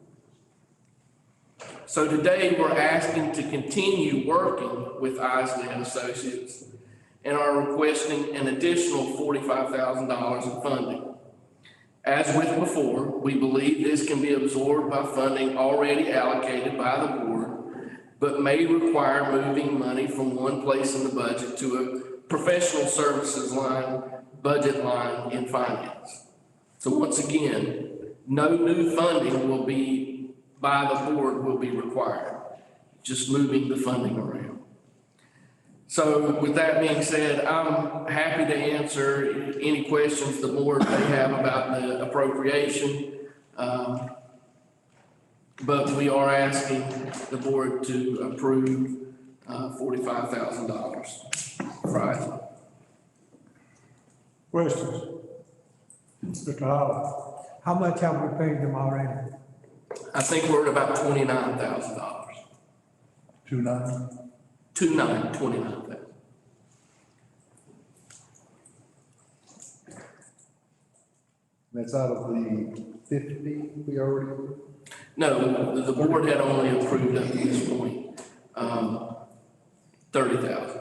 Speaker 3: So today we're asking to continue working with Isley and Associates and are requesting an additional $45,000 in funding. As with before, we believe this can be absorbed by funding already allocated by the board, but may require moving money from one place in the budget to a professional services budget line in finance. So once again, no new funding will be by the board will be required, just moving the funding around. So with that being said, I'm happy to answer any questions the board may have about the appropriation. But we are asking the board to approve $45,000 for Isley.
Speaker 1: Questions? Mr. Howard?
Speaker 14: How much have we paid them already?
Speaker 3: I think we're at about $29,000.
Speaker 1: 29?
Speaker 3: 29,000.
Speaker 2: That's out of the 50 we already approved?
Speaker 3: No, the board had only approved up to this point, 30,000.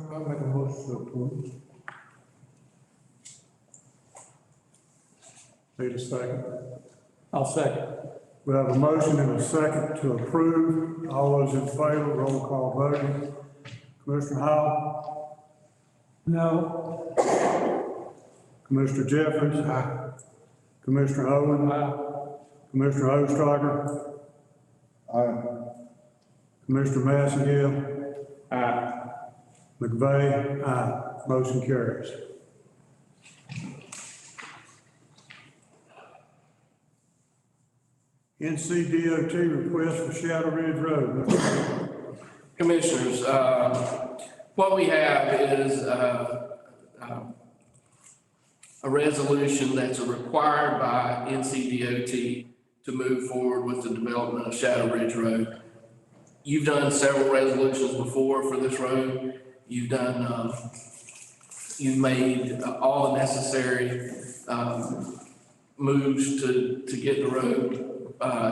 Speaker 13: I'll make a motion to approve.
Speaker 1: Need a second?
Speaker 12: I'll second.
Speaker 1: We have a motion and a second to approve. All those in favor, roll call voting. Commissioner Howell?
Speaker 14: No.
Speaker 1: Commissioner Jeffries? Aye. Commissioner Owen? Aye. Commissioner Ostrowger?
Speaker 2: Aye.
Speaker 1: Commissioner Massengill?
Speaker 12: Aye.
Speaker 1: McVeigh? Aye. Motion carries. NCDOT request for Shadow Ridge Road.
Speaker 3: Commissioners, what we have is a resolution that's required by NCDOT to move forward with the development of Shadow Ridge Road. You've done several resolutions before for this road. You've done, you've made all the necessary moves to get the road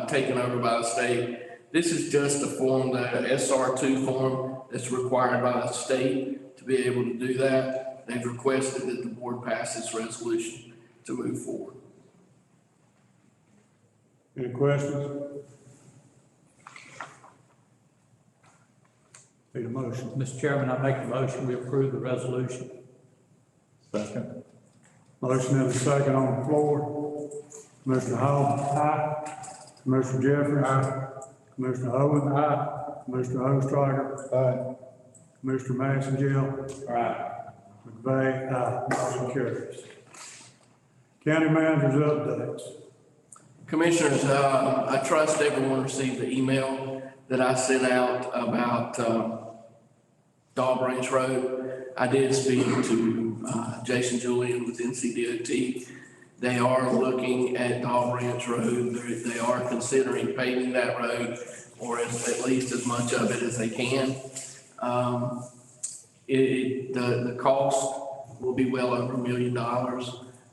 Speaker 3: taken over by the state. This is just a form, the SR2 form that's required by the state to be able to do that. They've requested that the board pass this resolution to move forward.
Speaker 1: Any questions? Need a motion?
Speaker 12: Mr. Chairman, I make a motion, we approve the resolution.
Speaker 1: Second. Motion and a second on the floor. Commissioner Howell? Aye. Commissioner Jeffries? Aye. Commissioner Owen? Aye. Commissioner Ostrowger? Aye. Commissioner Massengill? Aye. McVeigh? Aye. Motion carries. County managers updates.
Speaker 3: Commissioners, I trust everyone received the email that I sent out about Dog Branch Road. I did speak to Jason Julian with NCDOT. They are looking at Dog Branch Road. They are considering paving that road, or at least as much of it as they can. The cost will be well over $1 million.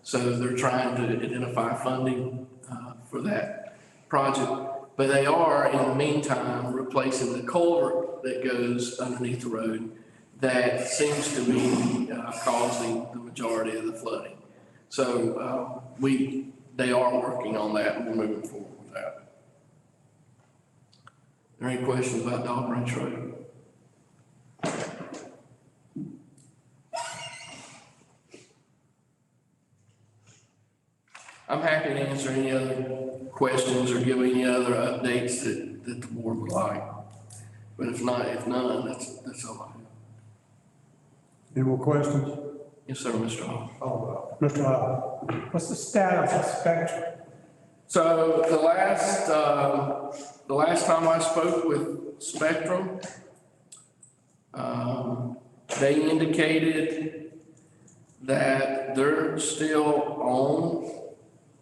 Speaker 3: So they're trying to identify funding for that project. But they are, in the meantime, replacing the culvert that goes underneath the road that seems to be causing the majority of the flooding. So they are working on that, and we're moving forward with that. Are there any questions about Dog Branch Road? I'm happy to answer any other questions or give any other updates that the board would like. But if none, that's all I have.
Speaker 1: Any more questions?
Speaker 3: Yes, sir, Mr. Hall.
Speaker 1: Mr. Howell?
Speaker 14: What's the status of Spectrum?
Speaker 3: So the last time I spoke with Spectrum, they indicated that they're still on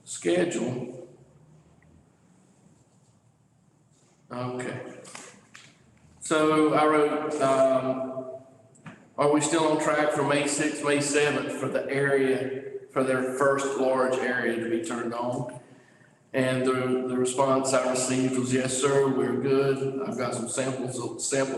Speaker 3: schedule. Okay. So I wrote, are we still on track for May 6th, May 7th for the area, for their first large area to be turned on? And the response I received was, yes, sir, we're good. I've got some sample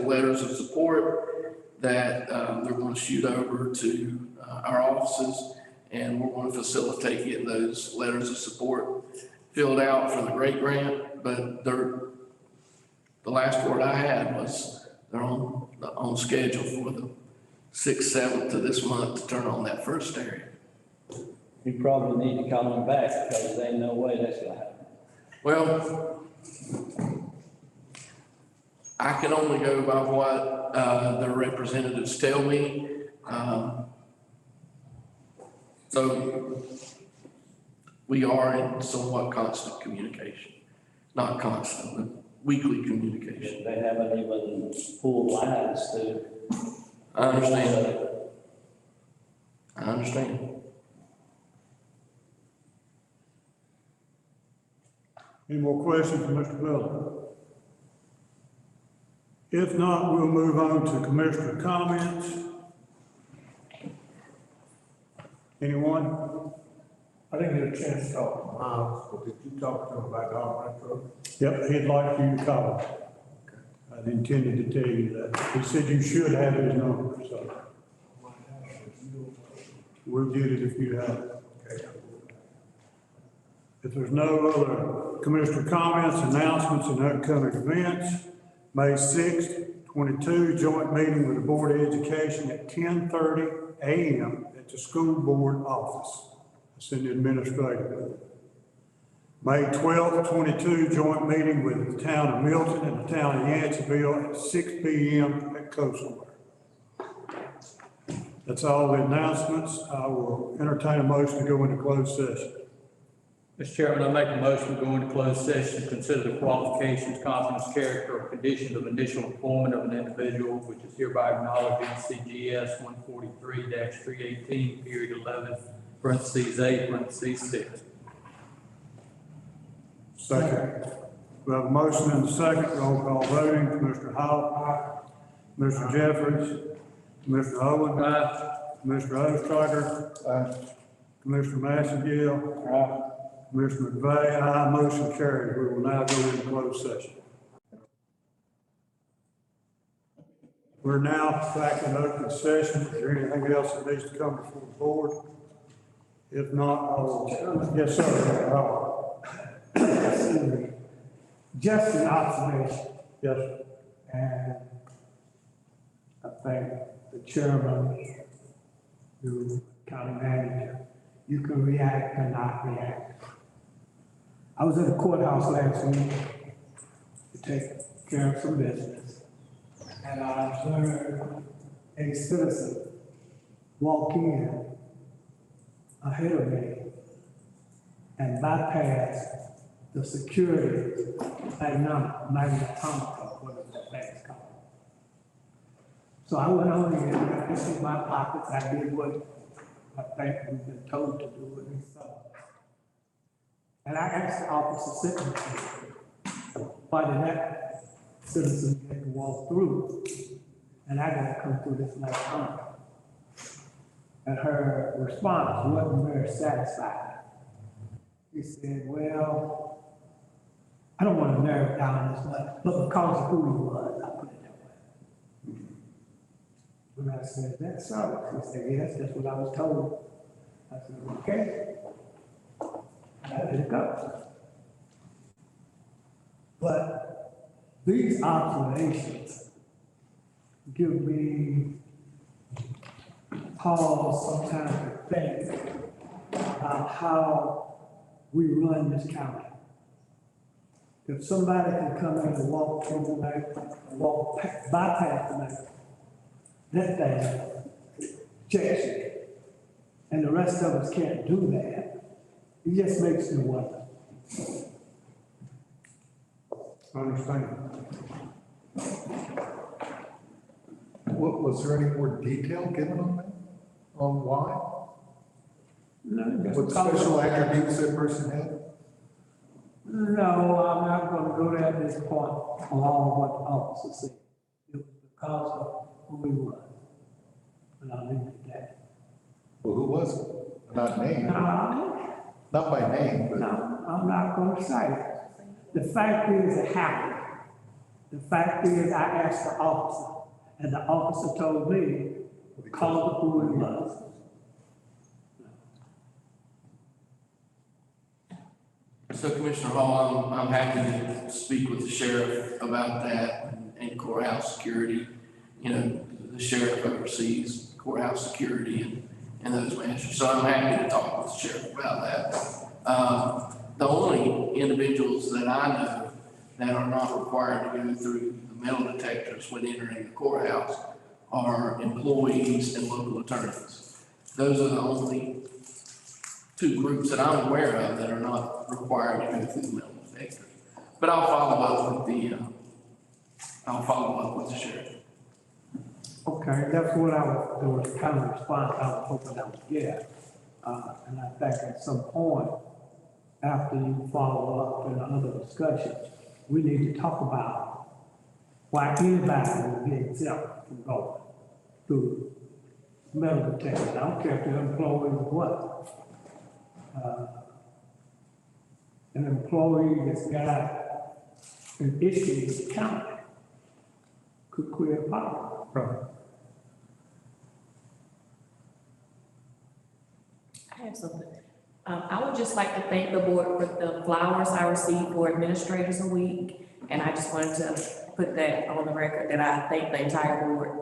Speaker 3: letters of support that they're going to shoot over to our offices, and we're going to facilitate getting those letters of support filled out for the great grant. But the last word I had was they're on schedule for the 6th, 7th of this month to turn on that first area.
Speaker 10: You probably need to call them back because there ain't no way that's gonna happen.
Speaker 3: Well, I can only go by what their representatives tell me. So we are in somewhat constant communication. Not constant, but weekly communication.
Speaker 10: They haven't even pulled lines to.
Speaker 3: I understand. I understand.
Speaker 1: Any more questions for Mr. Miller? If not, we'll move on to commissioner comments. Anyone?
Speaker 13: I didn't get a chance to talk to Miles, but did you talk to him about the off-ramp road?
Speaker 1: Yep, he'd like you to call. I intended to tell you that. He said you should have his number, so we'll get it if you have it. If there's no other commissioner comments, announcements, and upcoming events, May 6th, 22, joint meeting with the Board of Education at 10:30 a.m. at the school board office. It's in the administrative building. May 12th, 22, joint meeting with the town of Milton and the town of Yanceyville at 6 p.m. at Coastal. That's all the announcements. I will entertain a motion to go into closed session.
Speaker 12: Mr. Chairman, I make a motion to go into closed session to consider the qualifications, competence, character, or conditions of initial employment of an individual, which is hereby acknowledged in CGS 143-318, period 11, parentheses A, parentheses 6.
Speaker 1: Second. We have a motion and a second. Roll call voting. Commissioner Howell. Mr. Jeffries. Commissioner Owen. Commissioner Ostrowger. Commissioner Massengill. Commissioner McVeigh. Aye. Motion carried. We will now go into closed session. We're now back in open session. Is there anything else that needs to come before the board? If not, I will. Yes, sir.
Speaker 14: Just an observation.
Speaker 1: Yes, sir.
Speaker 14: And I think the chairman, the county manager, you can react or not react. I was at the courthouse last week to take care of some business, and I observed a citizen walk in ahead of me and bypass the security magnetometer, whatever that thing's called. So I went on in, I just in my pockets, I did what I think we've been told to do with these songs. And I asked the officer sitting there, why did that citizen get to walk through? And I gotta come through this magnetometer. And her response wasn't very satisfied. He said, well, I don't want to narrow it down as much, but because of who he was, I put it that way. And I said, that's so. He said, yes, that's what I was told. I said, okay. And I let it go. But these observations give me pause sometimes to think about how we run this county. If somebody can come in and walk through the night, bypass the night, that thing checks you, and the rest of us can't do that, it just makes me wonder.
Speaker 1: I understand.
Speaker 2: Was there any more detail given on that? On why?
Speaker 14: No,
Speaker 2: What special attributes that person had?
Speaker 14: No, I'm not gonna go there at this point along what the officer said. It was because of who he was. And I'll leave it at that.
Speaker 2: Well, who was it? Not named.
Speaker 14: No,
Speaker 2: Not by name, but.
Speaker 14: no, I'm not gonna say it. The fact is it happened. The fact is I asked the officer, and the officer told me because of who it was.
Speaker 3: So Commissioner Hall, I'm happy to speak with the sheriff about that and courthouse security. You know, the sheriff oversees courthouse security and those measures. So I'm happy to talk with the sheriff about that. The only individuals that I know that are not required to go through the metal detectors when entering the courthouse are employees and local attorneys. Those are the only two groups that I'm aware of that are not required to go through the metal detector. But I'll follow up with the sheriff.
Speaker 14: Okay, that's what there was kind of response I was hoping I would get. And I think at some point, after you follow up in another discussion, we need to talk about why anybody would be exempt from going through medical testing. I don't care if they're employees or what. An employee that's got an issue with the county could create a problem.
Speaker 1: Right.
Speaker 7: I have something. I would just like to thank the board for the flowers I received for Administrators a Week. And I just wanted to put that on the record that I thank the entire board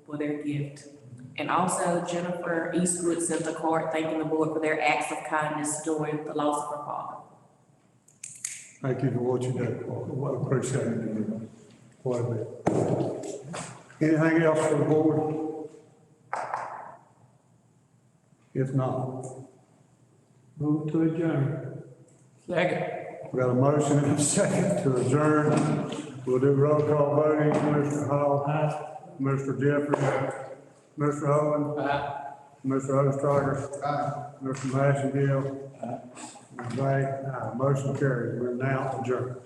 Speaker 7: for their gift. And also Jennifer Eastwood sent a card thanking the board for their acts of kindness during the loss of her father.
Speaker 1: Thank you for what you did. Well, appreciate it. Quite a bit. Anything else for the board? If not,
Speaker 14: Move to adjourn.
Speaker 12: Second.
Speaker 1: we got a motion and a second to adjourn. We'll do roll call voting. Mr. Hall. Mr. Jeffries. Mr. Owen. Mr. Ostrager. Mr. Massengill. Ms. May. Motion carries. We're now adjourned.